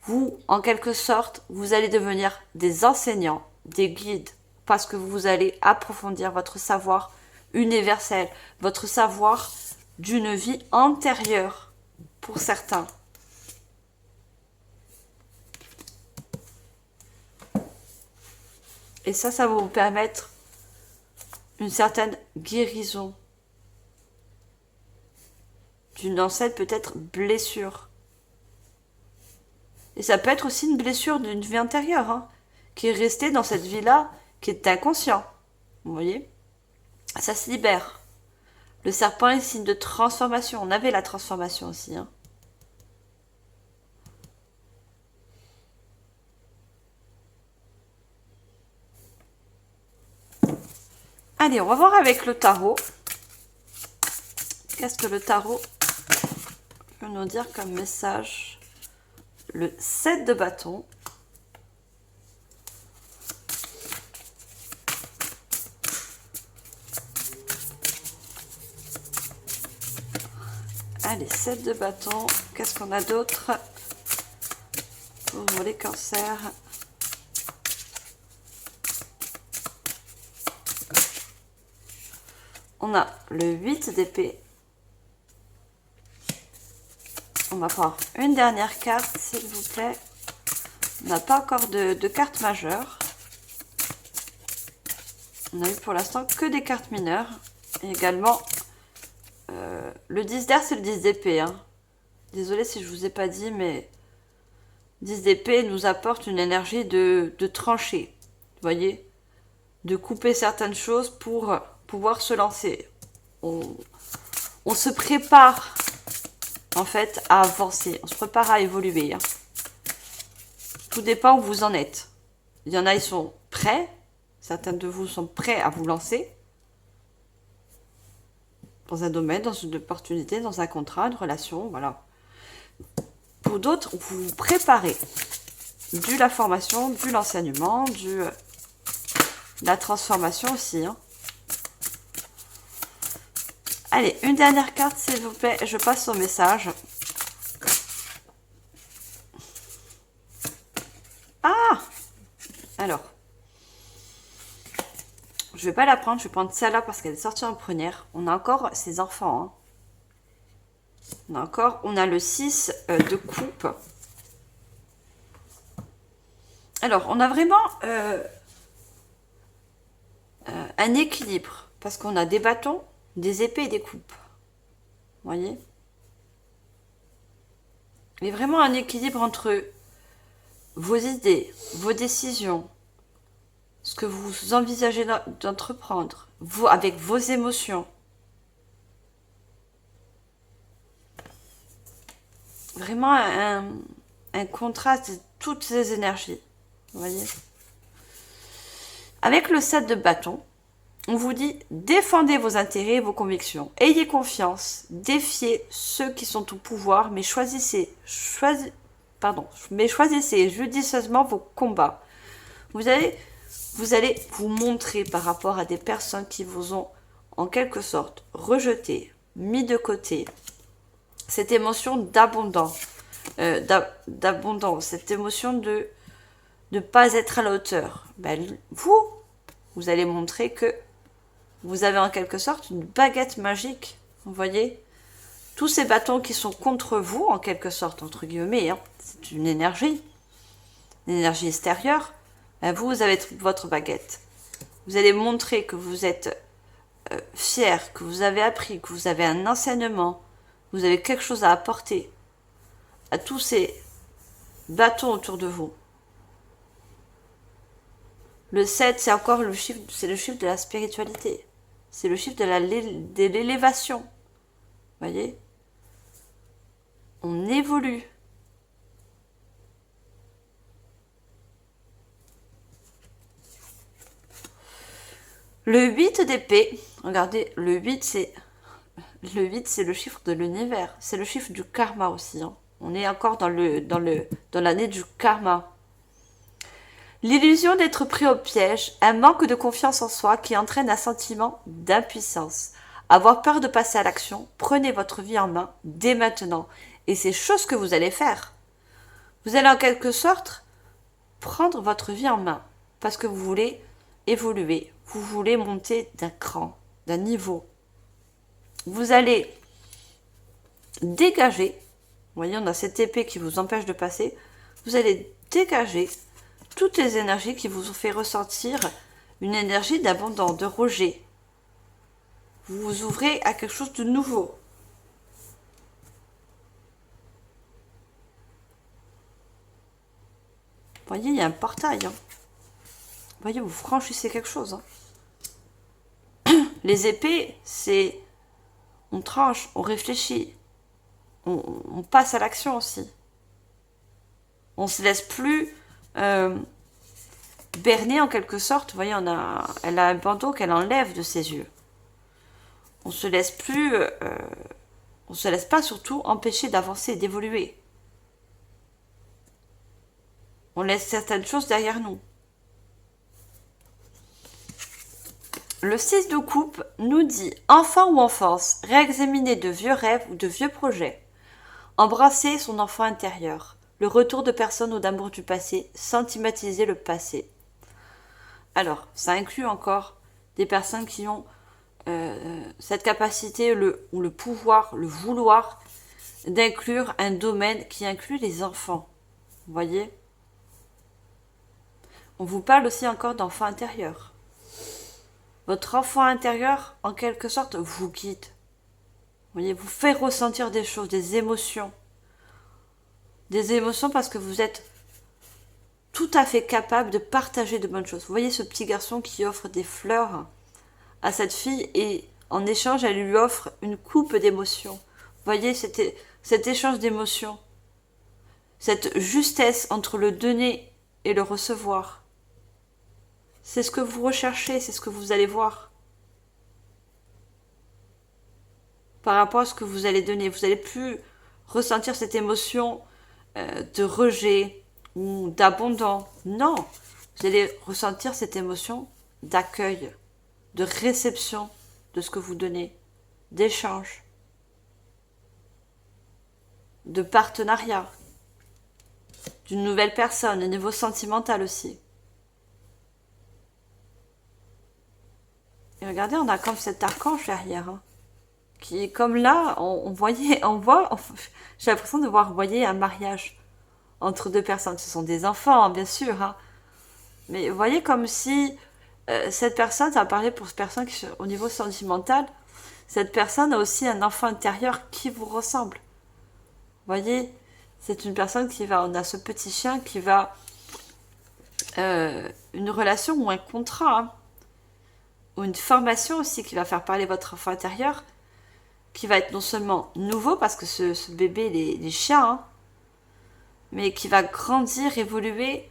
[SPEAKER 1] Vous, en quelque sorte, vous allez devenir des enseignants, des guides, parce que vous allez approfondir votre savoir universel, votre savoir d'une vie antérieure, pour certains. Et ça va vous permettre une certaine guérison d'une ancienne peut-être blessure. Et ça peut être aussi une blessure d'une vie antérieure, hein, qui est restée dans cette vie-là, qui est inconscient. Vous voyez ? Ça se libère. Le serpent est signe de transformation. On avait la transformation aussi. Hein. Allez, on va voir avec le tarot. Qu'est-ce que le tarot peut nous dire comme message ? Le 7 de bâton. Allez, 7 de bâton. Qu'est-ce qu'on a d'autre pour les cancers? On a le 8 d'épée. On va prendre une dernière carte, s'il vous plaît. On n'a pas encore de carte majeure. On a eu pour l'instant que des cartes mineures. Et également, le 10 d'air, c'est le 10 d'épée. Hein. Désolée si je ne vous ai pas dit, mais 10 d'épée nous apporte une énergie de trancher. Vous voyez ? De couper certaines choses pour pouvoir se lancer. On se prépare en fait à avancer, on se prépare à évoluer. Hein. Tout dépend où vous en êtes. Il y en a, ils sont prêts, certains de vous sont prêts à vous lancer dans un domaine, dans une opportunité, dans un contrat, une relation, voilà. Pour d'autres, vous vous préparez de la formation, de l'enseignement, de la transformation aussi. Hein. Allez, une dernière carte, s'il vous plaît. Je passe au message. Ah! Alors. Je vais pas la prendre, je vais prendre celle-là parce qu'elle est sortie en première. On a encore ses enfants. Hein. On a le 6 de coupe. Alors, on a vraiment un équilibre. Parce qu'on a des bâtons, des épées et des coupes. Vous voyez? Il y a vraiment un équilibre entre vos idées, vos décisions, ce que vous envisagez d'entreprendre, vous, avec vos émotions. Vraiment un contraste de toutes ces énergies. Vous voyez? Avec le 7 de bâton, on vous dit défendez vos intérêts et vos convictions. Ayez confiance, défiez ceux qui sont au pouvoir, mais choisissez judicieusement vos combats. Vous allez vous montrer par rapport à des personnes qui vous ont en quelque sorte rejeté, mis de côté cette émotion d'abondance, cette émotion de ne pas être à la hauteur. Ben, vous allez montrer que vous avez en quelque sorte une baguette magique. Vous voyez, tous ces bâtons qui sont contre vous, en quelque sorte, entre guillemets, hein, c'est une énergie extérieure. Ben, vous avez votre baguette. Vous allez montrer que vous êtes fier, que vous avez appris, que vous avez un enseignement, vous avez quelque chose à apporter à tous ces bâtons autour de vous. Le 7, c'est encore le chiffre de la spiritualité. C'est le chiffre de l'élévation. Vous voyez? On évolue. Le 8 d'épée, regardez, le 8 c'est le chiffre de l'univers. C'est le chiffre du karma aussi. Hein. On est encore dans l'année du karma. L'illusion d'être pris au piège, un manque de confiance en soi qui entraîne un sentiment d'impuissance. Avoir peur de passer à l'action, prenez votre vie en main dès maintenant. Et c'est chose que vous allez faire. Vous allez en quelque sorte prendre votre vie en main parce que vous voulez évoluer, vous voulez monter d'un cran, d'un niveau. Vous allez dégager, vous voyez, on a cette épée qui vous empêche de passer, vous allez dégager toutes les énergies qui vous ont fait ressentir une énergie d'abondance, de rejet. Vous vous ouvrez à quelque chose de nouveau. Vous voyez, il y a un portail. Hein. Vous voyez, vous franchissez quelque chose. Hein. Les épées, c'est... On tranche, on réfléchit. On passe à l'action aussi. On se laisse plus berner en quelque sorte. Vous voyez, elle a un bandeau qu'elle enlève de ses yeux. On se laisse plus... on se laisse pas surtout empêcher d'avancer et d'évoluer. On laisse certaines choses derrière nous. Le 6 de coupe nous dit « Enfant ou enfance, réexaminer de vieux rêves ou de vieux projets. Embrasser son enfant intérieur. Le retour de personnes ou d'amour du passé. Sentimentaliser le passé. » Alors, ça inclut encore des personnes qui ont cette capacité ou le pouvoir, le vouloir d'inclure un domaine qui inclut les enfants. Vous voyez ? On vous parle aussi encore d'enfant intérieur. Votre enfant intérieur, en quelque sorte, vous guide. Vous voyez, vous fait ressentir des choses, des émotions. Des émotions parce que vous êtes tout à fait capable de partager de bonnes choses. Vous voyez ce petit garçon qui offre des fleurs à cette fille et en échange, elle lui offre une coupe d'émotions. Vous voyez cet échange d'émotions. Cette justesse entre le donner et le recevoir. C'est ce que vous recherchez, c'est ce que vous allez voir. Par rapport à ce que vous allez donner, vous n'allez plus ressentir cette émotion de rejet ou d'abondant. Non, vous allez ressentir cette émotion d'accueil, de réception de ce que vous donnez. d'échange, de partenariat, d'une nouvelle personne, au niveau sentimental aussi. Et regardez, on a comme cet archange derrière, hein, qui est comme là, j'ai l'impression de voir, vous voyez, un mariage entre deux personnes. Ce sont des enfants, hein, bien sûr, hein, mais vous voyez comme si cette personne, ça va parler pour cette personne qui, au niveau sentimental, cette personne a aussi un enfant intérieur qui vous ressemble. Vous voyez, c'est une personne qui va, on a ce petit chien qui va, une relation ou un contrat, hein, ou une formation aussi qui va faire parler votre enfant intérieur, qui va être non seulement nouveau, parce que ce bébé, il est chien, hein, mais qui va grandir, évoluer,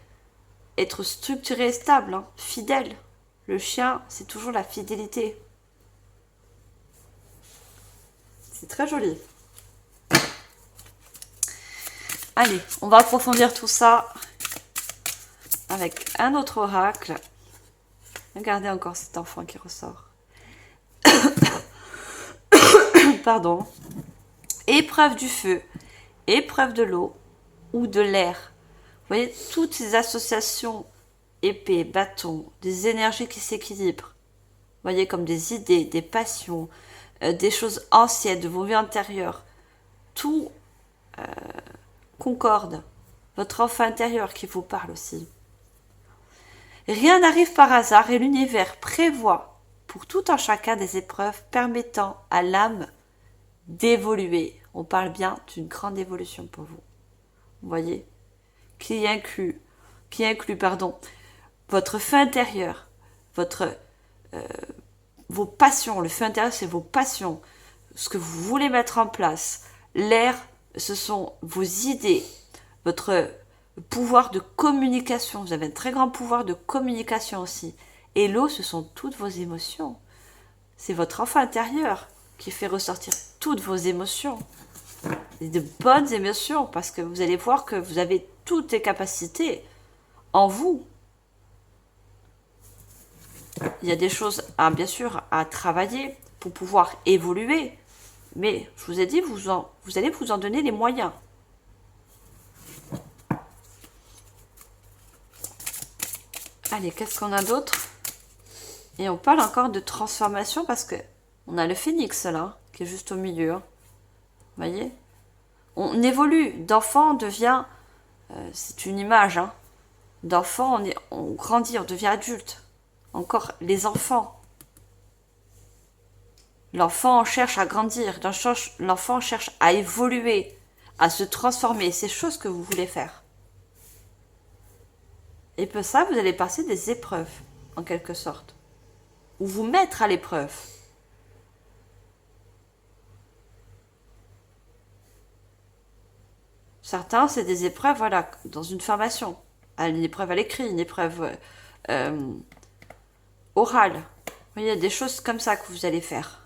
[SPEAKER 1] être structuré et stable, hein, fidèle. Le chien, c'est toujours la fidélité. C'est très joli. Allez, on va approfondir tout ça avec un autre oracle. Regardez encore cet enfant qui ressort. Pardon. Épreuve du feu, épreuve de l'eau ou de l'air. Vous voyez, toutes ces associations, épée, bâton, des énergies qui s'équilibrent. Vous voyez, comme des idées, des passions, des choses anciennes de vos vies antérieures. Tout concorde. Votre enfant intérieur qui vous parle aussi. Rien n'arrive par hasard et l'univers prévoit pour tout un chacun des épreuves permettant à l'âme d'évoluer. On parle bien d'une grande évolution pour vous. Vous voyez, qui inclut votre feu intérieur, vos passions. Le feu intérieur, c'est vos passions, ce que vous voulez mettre en place. L'air, ce sont vos idées, votre pouvoir de communication. Vous avez un très grand pouvoir de communication aussi. Et l'eau, ce sont toutes vos émotions. C'est votre enfant intérieur qui fait ressortir toutes vos émotions. Et de bonnes émotions, parce que vous allez voir que vous avez toutes les capacités en vous. Il y a des choses, bien sûr, à travailler pour pouvoir évoluer. Mais je vous ai dit, vous allez vous en donner les moyens. Allez, qu'est-ce qu'on a d'autre? Et on parle encore de transformation parce que on a le phénix là, qui est juste au milieu. Hein. Vous voyez? On évolue. D'enfant, on devient... c'est une image. Hein. D'enfant, on grandit, on devient adulte. Encore les enfants. L'enfant cherche à grandir. L'enfant cherche à évoluer, à se transformer. C'est chose que vous voulez faire. Et pour ça, vous allez passer des épreuves, en quelque sorte. Ou vous mettre à l'épreuve. Certains, c'est des épreuves, voilà, dans une formation. Une épreuve à l'écrit, une épreuve orale. Il y a des choses comme ça que vous allez faire.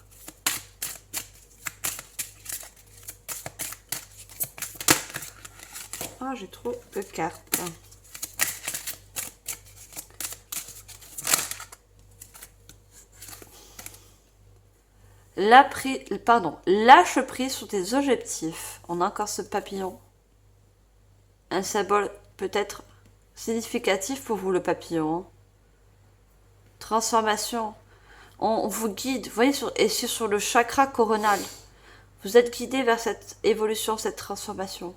[SPEAKER 1] Ah, j'ai trop de cartes. Lâche prise sur tes objectifs. On a encore ce papillon. Un symbole peut-être significatif pour vous, le papillon. Transformation. On vous guide. Vous voyez, c'est sur le chakra coronal. Vous êtes guidé vers cette évolution, cette transformation.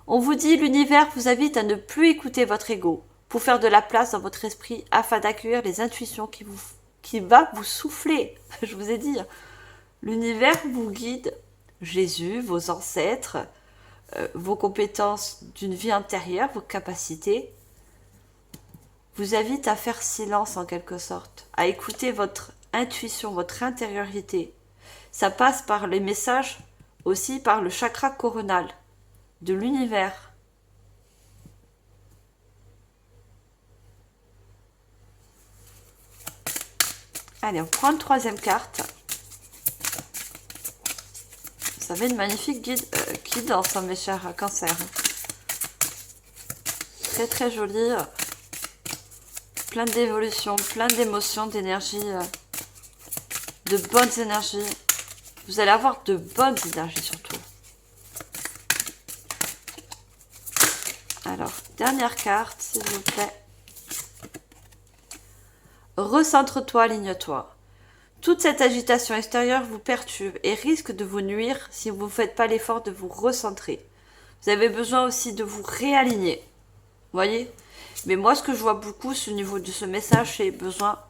[SPEAKER 1] On vous dit, l'univers vous invite à ne plus écouter votre ego pour faire de la place dans votre esprit afin d'accueillir les intuitions qui va vous souffler. Je vous ai dit. L'univers vous guide, Jésus, vos ancêtres, vos compétences d'une vie antérieure, vos capacités, vous invite à faire silence en quelque sorte, à écouter votre intuition, votre intériorité. Ça passe par les messages, aussi par le chakra coronal de l'univers. Allez, on prend une troisième carte. Vous avez une magnifique guidance, mes chers cancers. Très très jolie. Plein d'évolution, plein d'émotions, d'énergie, de bonnes énergies. Vous allez avoir de bonnes énergies surtout. Alors, dernière carte, s'il vous plaît. Recentre-toi, aligne-toi. Toute cette agitation extérieure vous perturbe et risque de vous nuire si vous ne faites pas l'effort de vous recentrer. Vous avez besoin aussi de vous réaligner. Voyez? Mais moi, ce que je vois beaucoup, c'est au niveau de ce message, c'est besoin,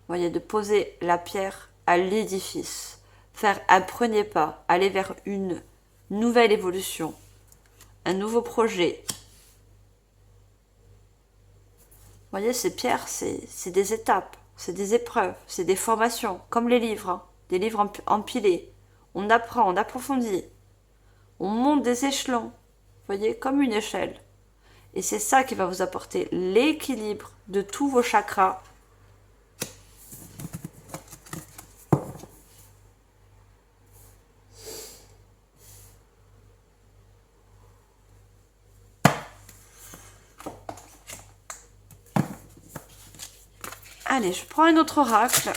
[SPEAKER 1] voyez, de poser la pierre à l'édifice. Faire un premier pas, aller vers une nouvelle évolution, un nouveau projet. Voyez, ces pierres, c'est des étapes, c'est des épreuves, c'est des formations, comme les livres, hein, des livres empilés. On apprend, on approfondit, on monte des échelons, voyez, comme une échelle. Et c'est ça qui va vous apporter l'équilibre de tous vos chakras. Allez, je prends un autre oracle.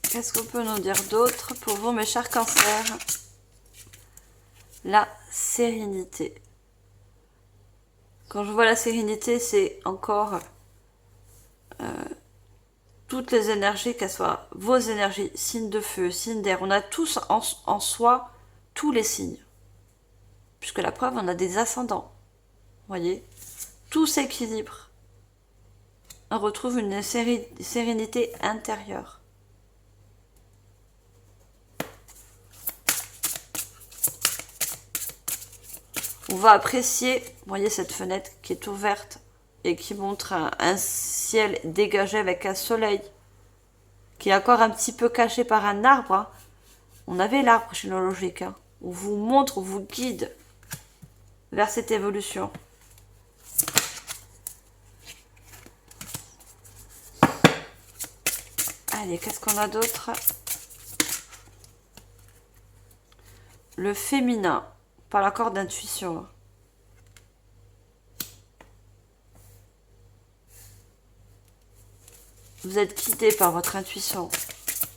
[SPEAKER 1] Qu'est-ce qu'on peut nous dire d'autre pour vous, mes chers cancers? La sérénité. Quand je vois la sérénité, c'est encore toutes les énergies, qu'elles soient vos énergies, signes de feu, signes d'air. On a tous en soi tous les signes. Puisque la preuve, on a des ascendants. Voyez? Tout s'équilibre. On retrouve une sérénité intérieure. On va apprécier, voyez cette fenêtre qui est ouverte et qui montre un ciel dégagé avec un soleil qui est encore un petit peu caché par un arbre. Hein. On avait l'arbre généalogique. Hein. On vous montre, on vous guide vers cette évolution. Allez, qu'est-ce qu'on a d'autre? Le féminin, par l'accord d'intuition. Vous êtes guidé par votre intuition.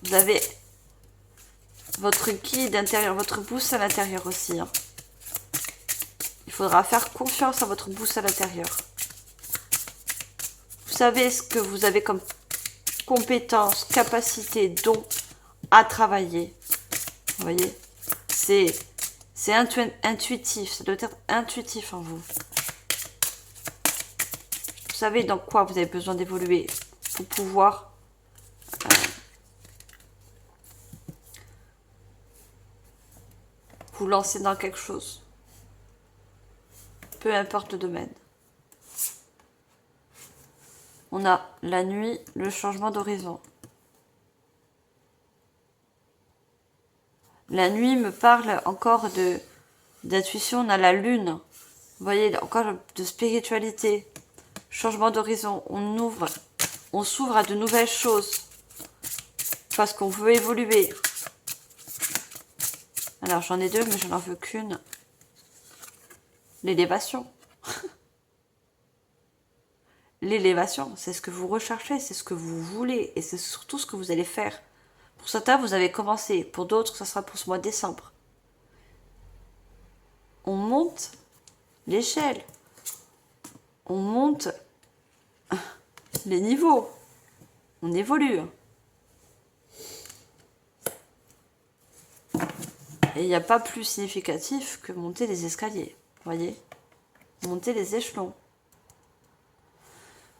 [SPEAKER 1] Vous avez votre guide intérieur, votre boussole intérieure aussi. Hein. Il faudra faire confiance à votre boussole intérieure. Vous savez ce que vous avez comme compétences, capacités, dons à travailler. Vous voyez, c'est intuitif, ça doit être intuitif en vous. Vous savez dans quoi vous avez besoin d'évoluer pour pouvoir vous lancer dans quelque chose. Peu importe le domaine. On a la nuit, le changement d'horizon. La nuit me parle encore d'intuition, on a la lune. Vous voyez, encore de spiritualité. Changement d'horizon, on s'ouvre à de nouvelles choses. Parce qu'on veut évoluer. Alors j'en ai deux, mais je n'en veux qu'une. L'élévation. L'élévation, c'est ce que vous recherchez, c'est ce que vous voulez. Et c'est surtout ce que vous allez faire. Pour certains, vous avez commencé. Pour d'autres, ça sera pour ce mois de décembre. On monte l'échelle. On monte les niveaux. On évolue. Et il n'y a pas plus significatif que monter les escaliers. Vous voyez? Monter les échelons.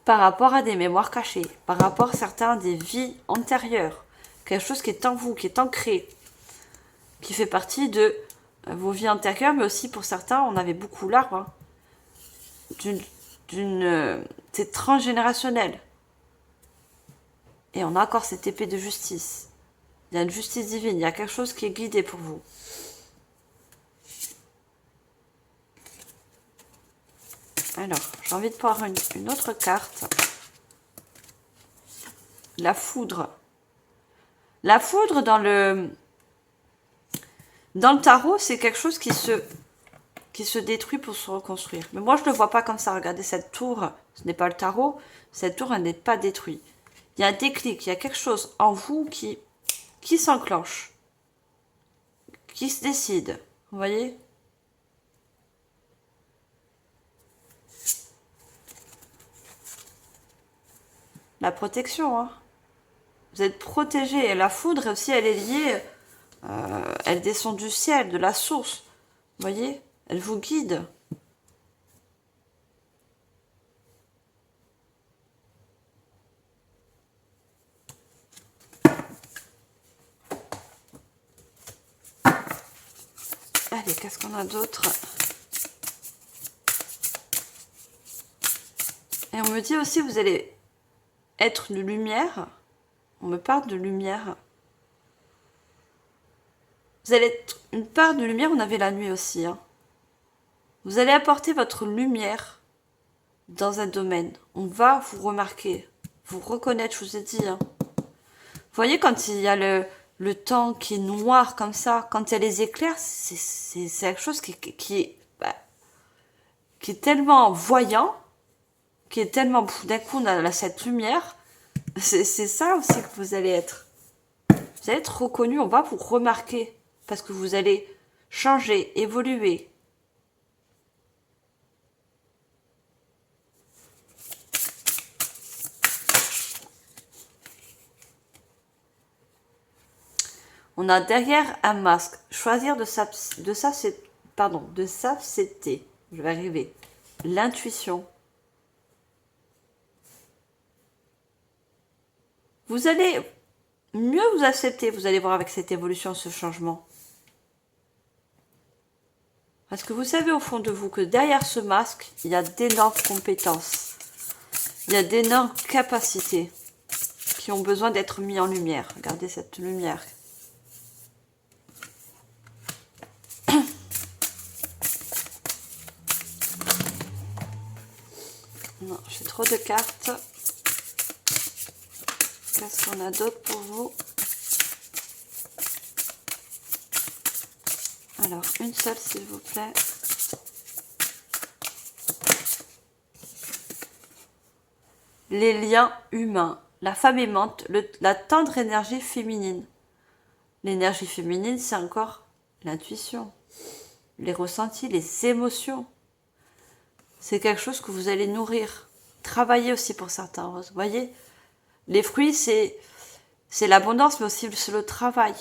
[SPEAKER 1] Par rapport à des mémoires cachées. Par rapport à certains des vies antérieures. Quelque chose qui est en vous, qui est ancré. Qui fait partie de vos vies antérieures. Mais aussi pour certains, on avait beaucoup l'arbre. Hein, c'est transgénérationnel. Et on a encore cette épée de justice. Il y a une justice divine, il y a quelque chose qui est guidé pour vous. Alors, j'ai envie de prendre une autre carte. La foudre. La foudre dans le tarot, c'est quelque chose qui se détruit pour se reconstruire. Mais moi, je ne le vois pas comme ça. Regardez, cette tour, ce n'est pas le tarot. Cette tour, elle n'est pas détruite. Il y a un déclic, il y a quelque chose en vous qui qui s'enclenche, qui se décide, vous voyez? La protection, hein. Vous êtes protégé. Et la foudre aussi, elle est liée, elle descend du ciel, de la source. Vous voyez? Elle vous guide. Allez, qu'est-ce qu'on a d'autre? Et on me dit aussi, vous allez être une lumière. On me parle de lumière. Vous allez être une part de lumière, on avait la nuit aussi. Hein. Vous allez apporter votre lumière dans un domaine. On va vous remarquer, vous reconnaître, je vous ai dit. Hein. Vous voyez, quand il y a le temps qui est noir comme ça, quand il y a les éclairs, c'est quelque chose qui est tellement voyant, qui est tellement, d'un coup, on a cette lumière. C'est ça aussi que vous allez être. Vous allez être reconnu, on va vous remarquer. Parce que vous allez changer, évoluer. On a derrière un masque. Choisir de s'accepter. Je vais arriver. L'intuition. Vous allez mieux vous accepter. Vous allez voir avec cette évolution, ce changement. Parce que vous savez au fond de vous que derrière ce masque, il y a d'énormes compétences. Il y a d'énormes capacités qui ont besoin d'être mis en lumière. Regardez cette lumière. Non, j'ai trop de cartes. Qu'est-ce qu'on a d'autre pour vous? Alors, une seule, s'il vous plaît. Les liens humains. La femme aimante, la tendre énergie féminine. L'énergie féminine, c'est encore l'intuition, les ressentis, les émotions. C'est quelque chose que vous allez nourrir. Travailler aussi pour certains. Vous voyez, les fruits, c'est l'abondance, mais aussi c'est le travail.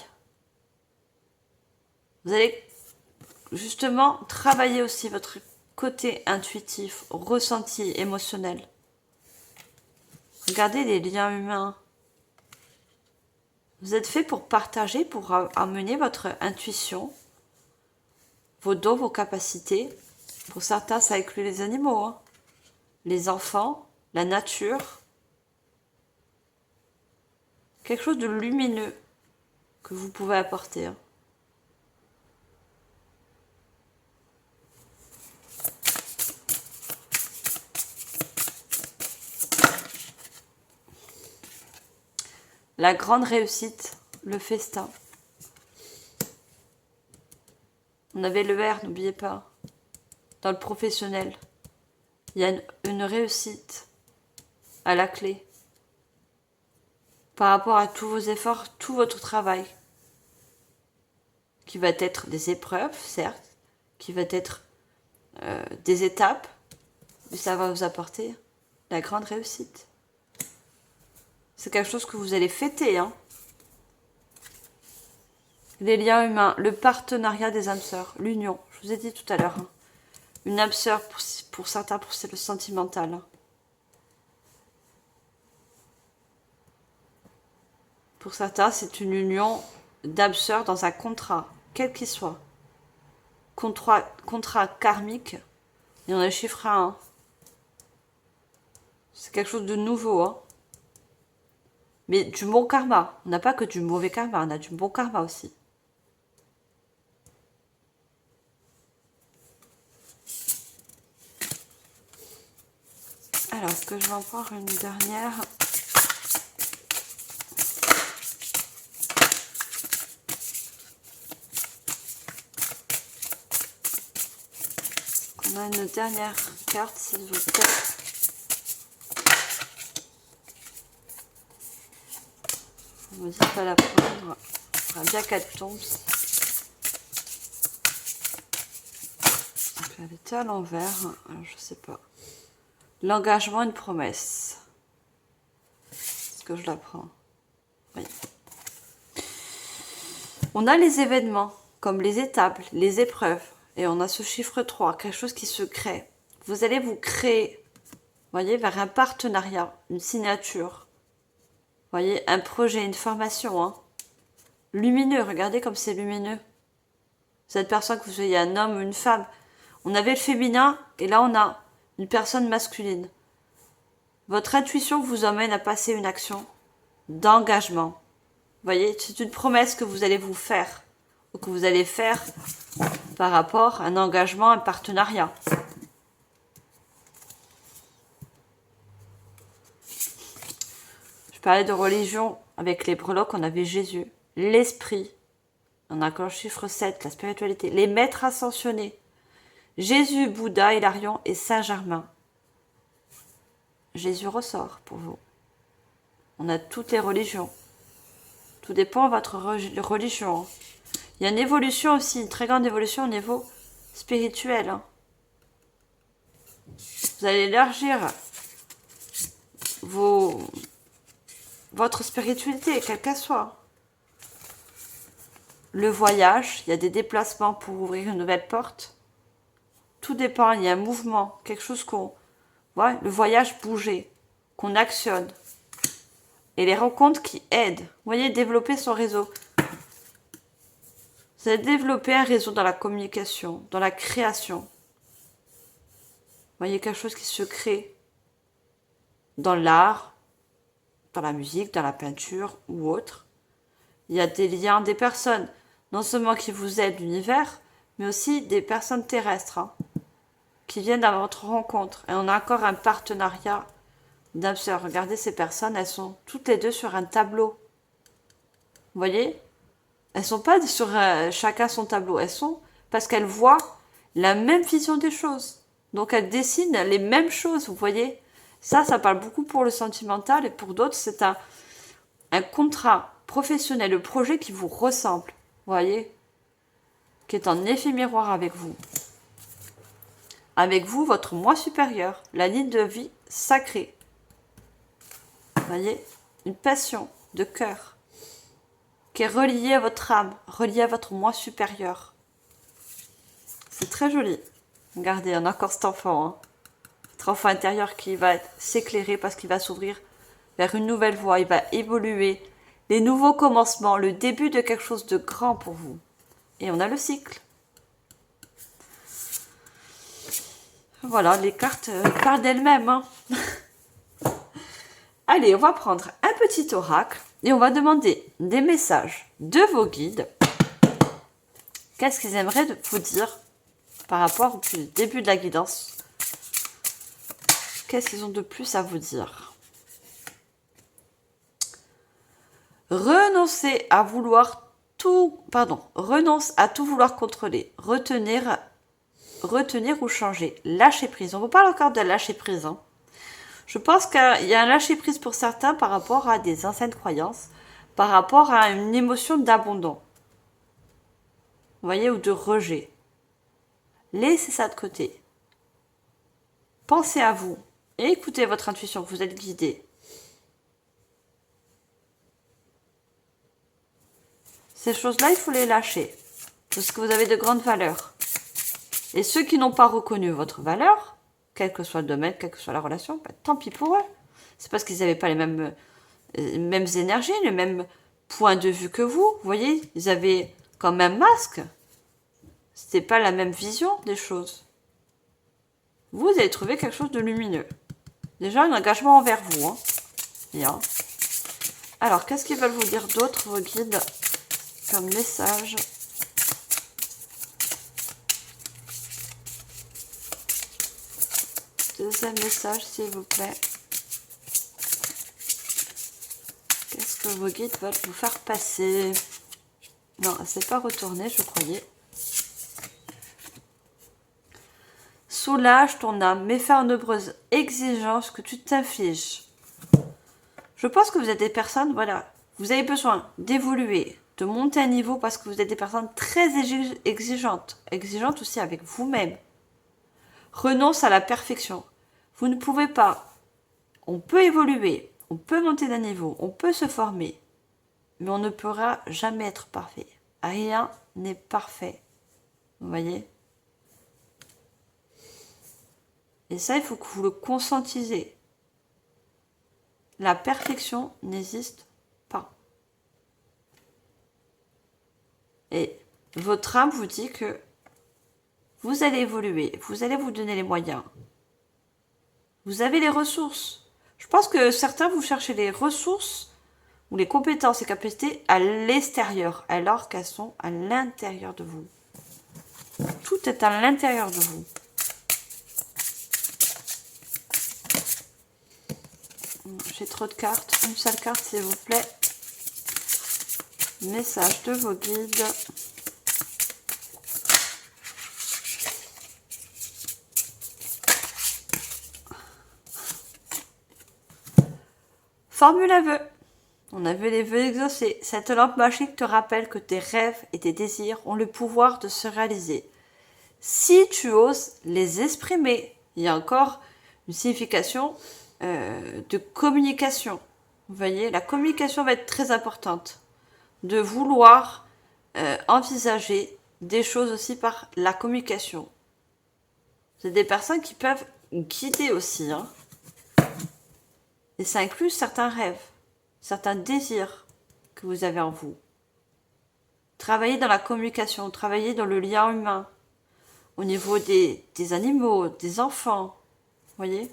[SPEAKER 1] Vous allez justement travailler aussi votre côté intuitif, ressenti, émotionnel. Regardez les liens humains. Vous êtes fait pour partager, pour amener votre intuition, vos dons, vos capacités. Pour certains, ça inclut les animaux, hein. Les enfants, la nature. Quelque chose de lumineux que vous pouvez apporter. Hein. La grande réussite, le festin. On avait le R, n'oubliez pas. Dans le professionnel, il y a une réussite à la clé. Par rapport à tous vos efforts, tout votre travail. Qui va être des épreuves, certes. Qui va être des étapes. Mais ça va vous apporter la grande réussite. C'est quelque chose que vous allez fêter, hein. Les liens humains, le partenariat des âmes sœurs, l'union. Je vous ai dit tout à l'heure. Hein. Une âme sœur, pour certains, c'est le sentimental. Hein. Pour certains, c'est une union d'âmes sœurs dans un contrat, quel qu'il soit. Contrat karmique. Il y en a chiffre 1. Hein. C'est quelque chose de nouveau, hein. Mais du bon karma. On n'a pas que du mauvais karma, on a du bon karma aussi. Alors, est-ce que je vais en prendre une dernière? On a une dernière carte, s'il vous plaît. On me dit pas la prendre. Il faudra bien qu'elle tombe. Donc, elle était à l'envers. Alors, je sais pas. L'engagement, une promesse. Est-ce que je la prends? Oui. On a les événements, comme les étapes, les épreuves. Et on a ce chiffre 3, quelque chose qui se crée. Vous allez vous créer, voyez, vers un partenariat, une signature. Voyez, un projet, une formation. Hein. Lumineux, regardez comme c'est lumineux. Cette personne, que vous soyez un homme ou une femme. On avait le féminin et là on a une personne masculine. Votre intuition vous emmène à passer une action d'engagement. Vous voyez, c'est une promesse que vous allez vous faire, ou que vous allez faire par rapport à un engagement, un partenariat. Je parlais de religion avec les breloques, on avait Jésus, l'esprit, on a encore le chiffre 7, la spiritualité, les maîtres ascensionnés, Jésus, Bouddha, Hilarion et Saint-Germain. Jésus ressort pour vous. On a toutes les religions. Tout dépend de votre religion. Il y a une évolution aussi, une très grande évolution au niveau spirituel. Hein. Vous allez élargir votre spiritualité, quelle qu'elle soit. Le voyage, il y a des déplacements pour ouvrir une nouvelle porte. Tout dépend, il y a un mouvement, quelque chose qu'on... Ouais, le voyage bouger, qu'on actionne. Et les rencontres qui aident. Vous voyez, développer son réseau. Vous allez développer un réseau dans la communication, dans la création. Vous voyez, quelque chose qui se crée dans l'art, dans la musique, dans la peinture ou autre. Il y a des liens, des personnes, non seulement qui vous aident l'univers, mais aussi des personnes terrestres hein, qui viennent à votre rencontre. Et on a encore un partenariat d'âme sœur. Regardez ces personnes, elles sont toutes les deux sur un tableau. Vous voyez? Elles sont pas sur chacun son tableau. Elles sont parce qu'elles voient la même vision des choses. Donc elles dessinent les mêmes choses, vous voyez? Ça parle beaucoup pour le sentimental et pour d'autres, c'est un contrat professionnel, le projet qui vous ressemble, vous voyez? Qui est en effet miroir avec vous. Avec vous, votre moi supérieur, la ligne de vie sacrée. Vous voyez? Une passion de cœur qui est reliée à votre âme, reliée à votre moi supérieur. C'est très joli. Regardez, on a encore cet enfant. Hein. Votre enfant intérieur qui va s'éclairer parce qu'il va s'ouvrir vers une nouvelle voie. Il va évoluer. Les nouveaux commencements, le début de quelque chose de grand pour vous. Et on a le cycle. Voilà, les cartes parlent d'elles-mêmes. Hein. Allez, on va prendre un petit oracle et on va demander des messages de vos guides. Qu'est-ce qu'ils aimeraient vous dire par rapport au début de la guidance? Qu'est-ce qu'ils ont de plus à vous dire? Renoncez à vouloir tout, renonce à tout vouloir contrôler, retenir ou changer, lâcher prise. On vous parle encore de lâcher prise. Hein. Je pense qu'il y a un lâcher prise pour certains par rapport à des anciennes croyances, par rapport à une émotion d'abandon. Vous voyez, ou de rejet. Laissez ça de côté. Pensez à vous et écoutez votre intuition, vous êtes guidé. Ces choses-là, il faut les lâcher, parce que vous avez de grandes valeurs. Et ceux qui n'ont pas reconnu votre valeur, quel que soit le domaine, quelle que soit la relation, bah, tant pis pour eux. C'est parce qu'ils n'avaient pas les mêmes énergies, les mêmes points de vue que vous. Vous voyez, ils avaient comme un masque. C'était pas la même vision des choses. Vous allez trouver quelque chose de lumineux. Déjà, un engagement envers vous. Hein. Bien. Alors, qu'est-ce qu'ils veulent vous dire d'autre, vos guides, comme message? Deuxième message, s'il vous plaît. Qu'est-ce que vos guides veulent vous faire passer? Non, elle ne s'est pas retournée, je croyais. Soulage ton âme, mets fin aux nombreuses exigences que tu t'infliges. Je pense que vous êtes des personnes, voilà, Vous avez besoin d'évoluer, de monter un niveau parce que vous êtes des personnes très exigeantes. Exigeantes aussi avec vous-même. Renonce à la perfection. Vous ne pouvez pas. On peut évoluer, on peut monter d'un niveau, on peut se former, mais on ne pourra jamais être parfait. Rien n'est parfait. Vous voyez? Et ça, il faut que vous le conscientisez. La perfection n'existe pas. Et votre âme vous dit que vous allez évoluer, vous allez vous donner les moyens. Vous avez les ressources. Je pense que certains, vous cherchez les ressources ou les compétences et capacités à l'extérieur, alors qu'elles sont à l'intérieur de vous. Tout est à l'intérieur de vous. J'ai trop de cartes. Une seule carte, s'il vous plaît. Message de vos guides. Formule à vœux. On a vu les vœux exaucés. Cette lampe magique te rappelle que tes rêves et tes désirs ont le pouvoir de se réaliser. Si tu oses les exprimer, il y a encore une signification de communication. Vous voyez, la communication va être très importante. De vouloir envisager des choses aussi par la communication. C'est des personnes qui peuvent guider aussi. Hein. Et ça inclut certains rêves, certains désirs que vous avez en vous. Travailler dans la communication, travailler dans le lien humain, au niveau des animaux, des enfants, vous voyez?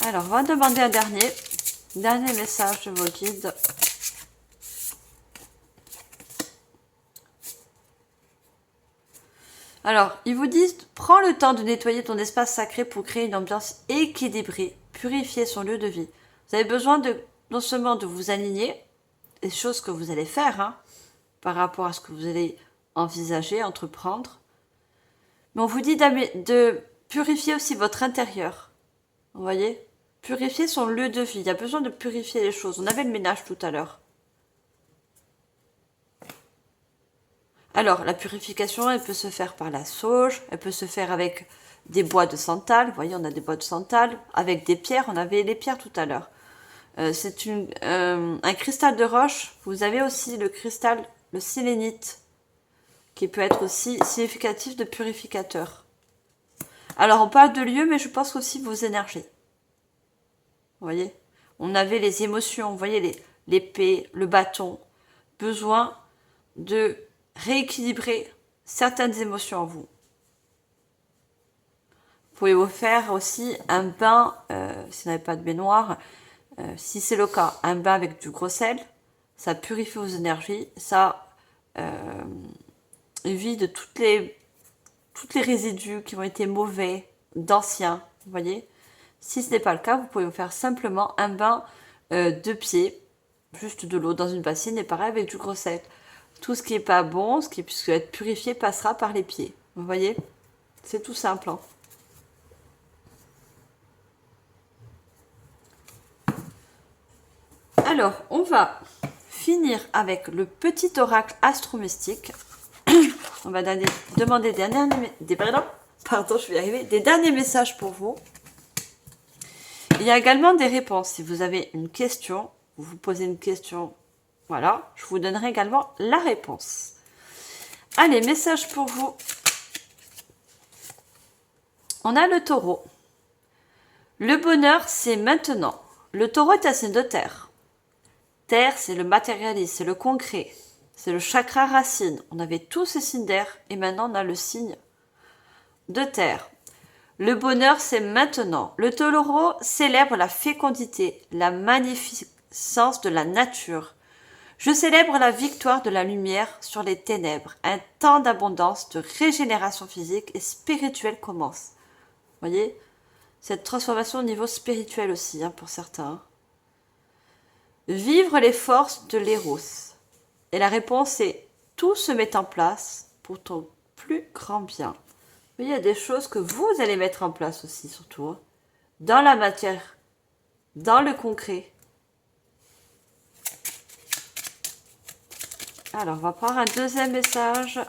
[SPEAKER 1] Alors, on va demander un dernier message de vos guides. Alors, ils vous disent, prends le temps de nettoyer ton espace sacré pour créer une ambiance équilibrée, purifier son lieu de vie. Vous avez besoin de, non seulement de vous aligner, les choses que vous allez faire, hein, par rapport à ce que vous allez envisager, entreprendre, mais on vous dit de purifier aussi votre intérieur. Vous voyez? Purifier son lieu de vie. Il y a besoin de purifier les choses. On avait le ménage tout à l'heure. Alors, la purification, elle peut se faire par la sauge, elle peut se faire avec des bois de santal. Vous voyez, on a des bois de santal, avec des pierres. On avait les pierres tout à l'heure. C'est un cristal de roche. Vous avez aussi le cristal, le sélénite, qui peut être aussi significatif de purificateur. Alors, on parle de lieu, mais je pense aussi vos énergies. Vous voyez? On avait les émotions, vous voyez, l'épée, le bâton. Besoin de rééquilibrer certaines émotions en vous. Vous pouvez vous faire aussi un bain, si vous n'avez pas de baignoire, si c'est le cas, un bain avec du gros sel, ça purifie vos énergies, ça vide toutes les résidus qui ont été mauvais, d'anciens, vous voyez. Si ce n'est pas le cas, vous pouvez vous faire simplement un bain de pied, juste de l'eau dans une bassine, et pareil avec du gros sel. Tout ce qui n'est pas bon, ce qui peut être purifié, passera par les pieds. Vous voyez? C'est tout simple. Hein. Alors, on va finir avec le petit oracle astromystique. On va demander des derniers messages pour vous. Il y a également des réponses. Si vous avez une question, vous vous posez une question, voilà, je vous donnerai également la réponse. Allez, message pour vous. On a le taureau. Le bonheur, c'est maintenant. Le taureau est un signe de terre. Terre, c'est le matérialisme, c'est le concret. C'est le chakra racine. On avait tous ces signes d'air et maintenant on a le signe de terre. Le bonheur, c'est maintenant. Le taureau célèbre la fécondité, la magnificence de la nature. Je célèbre la victoire de la lumière sur les ténèbres. Un temps d'abondance, de régénération physique et spirituelle commence. Vous voyez, cette transformation au niveau spirituel aussi, hein, pour certains. Vivre les forces de l'éros. Et la réponse est, tout se met en place pour ton plus grand bien. Mais il y a des choses que vous allez mettre en place aussi, surtout. Hein. dans la matière, dans le concret. Alors, on va prendre un deuxième message.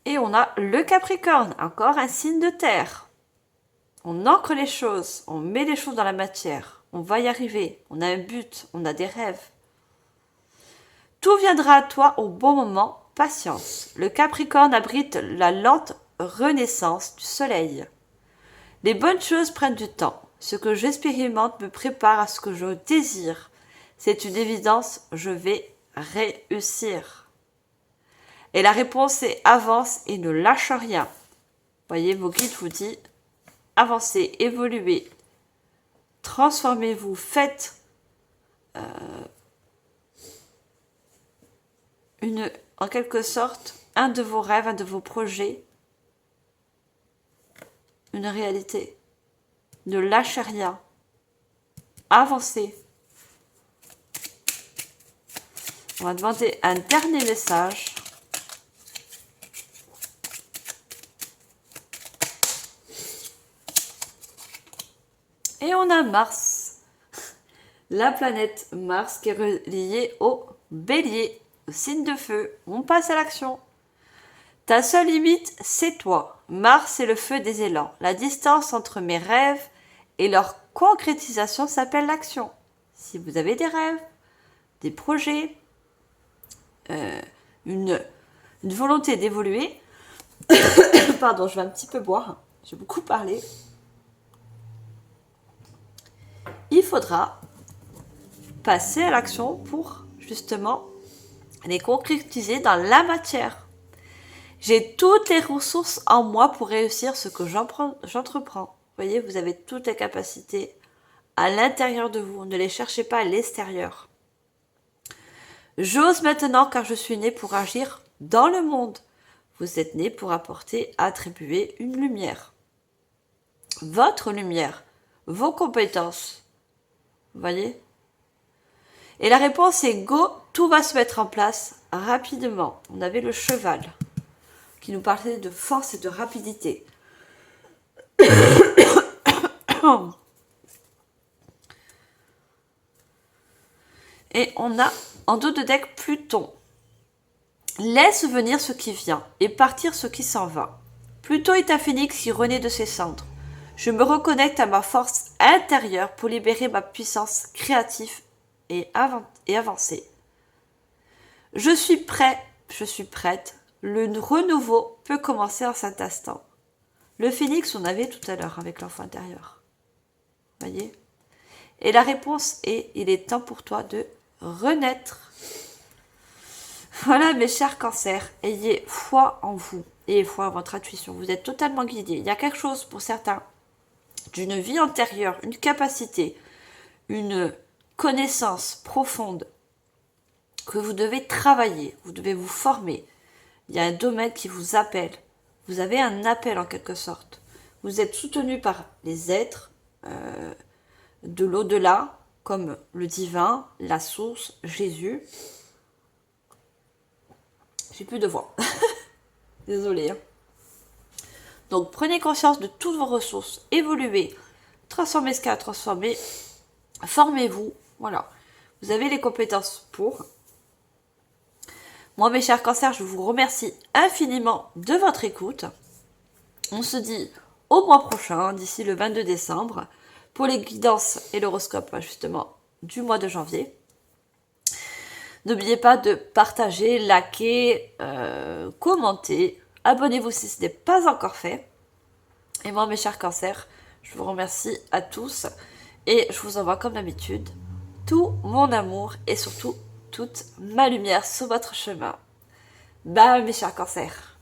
[SPEAKER 1] Et on a le Capricorne, encore un signe de terre. On ancre les choses, on met les choses dans la matière. On va y arriver, on a un but, on a des rêves. Tout viendra à toi au bon moment, patience. Le Capricorne abrite la lente renaissance du soleil. Les bonnes choses prennent du temps. Ce que j'expérimente me prépare à ce que je désire. C'est une évidence, je vais réussir. Et la réponse est avance et ne lâche rien. Voyez, vos guides vous disent avancez, évoluez, transformez-vous, faites en quelque sorte un de vos rêves, un de vos projets, une réalité. Ne lâchez rien. Avancez. On va demander un dernier message. Et on a Mars, la planète Mars qui est reliée au Bélier, au signe de feu. On passe à l'action. Ta seule limite, c'est toi. Mars, c'est le feu des élans. La distance entre mes rêves et leur concrétisation s'appelle l'action. Si vous avez des rêves, des projets, une volonté d'évoluer, pardon, je vais un petit peu boire, j'ai beaucoup parlé. Il faudra passer à l'action pour justement les concrétiser dans la matière. J'ai toutes les ressources en moi pour réussir ce que j'entreprends. Vous voyez, vous avez toutes les capacités à l'intérieur de vous. Ne les cherchez pas à l'extérieur. J'ose maintenant car je suis né pour agir dans le monde. Vous êtes né pour apporter, attribuer une lumière. Votre lumière, vos compétences. Vous voyez? Et la réponse est go, tout va se mettre en place rapidement. On avait le cheval qui nous parlait de force et de rapidité. Et on a en dos de deck Pluton. Laisse venir ce qui vient et partir ce qui s'en va. Pluton est un phénix qui renaît de ses cendres. Je me reconnecte à ma force intérieure pour libérer ma puissance créative et avancer. Je suis prêt, je suis prête. Le renouveau peut commencer en cet instant. Le phénix, on avait tout à l'heure avec l'enfant intérieur. Voyez? Et la réponse est, il est temps pour toi de renaître. Voilà, mes chers cancers, ayez foi en vous et foi en votre intuition. Vous êtes totalement guidés. Il y a quelque chose pour certains d'une vie antérieure, une capacité, une connaissance profonde que vous devez travailler, vous devez vous former. Il y a un domaine qui vous appelle. Vous avez un appel en quelque sorte. Vous êtes soutenu par les êtres de l'au-delà, comme le divin, la source, Jésus. J'ai plus de voix. Désolée. Hein. Donc prenez conscience de toutes vos ressources. Évoluez. Transformez ce qu'il y a à transformer. Formez-vous. Voilà. Vous avez les compétences pour. Moi, mes chers cancers, je vous remercie infiniment de votre écoute. On se dit au mois prochain, d'ici le 22 décembre, pour les guidances et l'horoscope, justement, du mois de janvier. N'oubliez pas de partager, liker, commenter. Abonnez-vous si ce n'est pas encore fait. Et moi, mes chers cancers, je vous remercie à tous. Et je vous envoie, comme d'habitude, tout mon amour et surtout toute ma lumière sur votre chemin. Bye, mes chers cancers.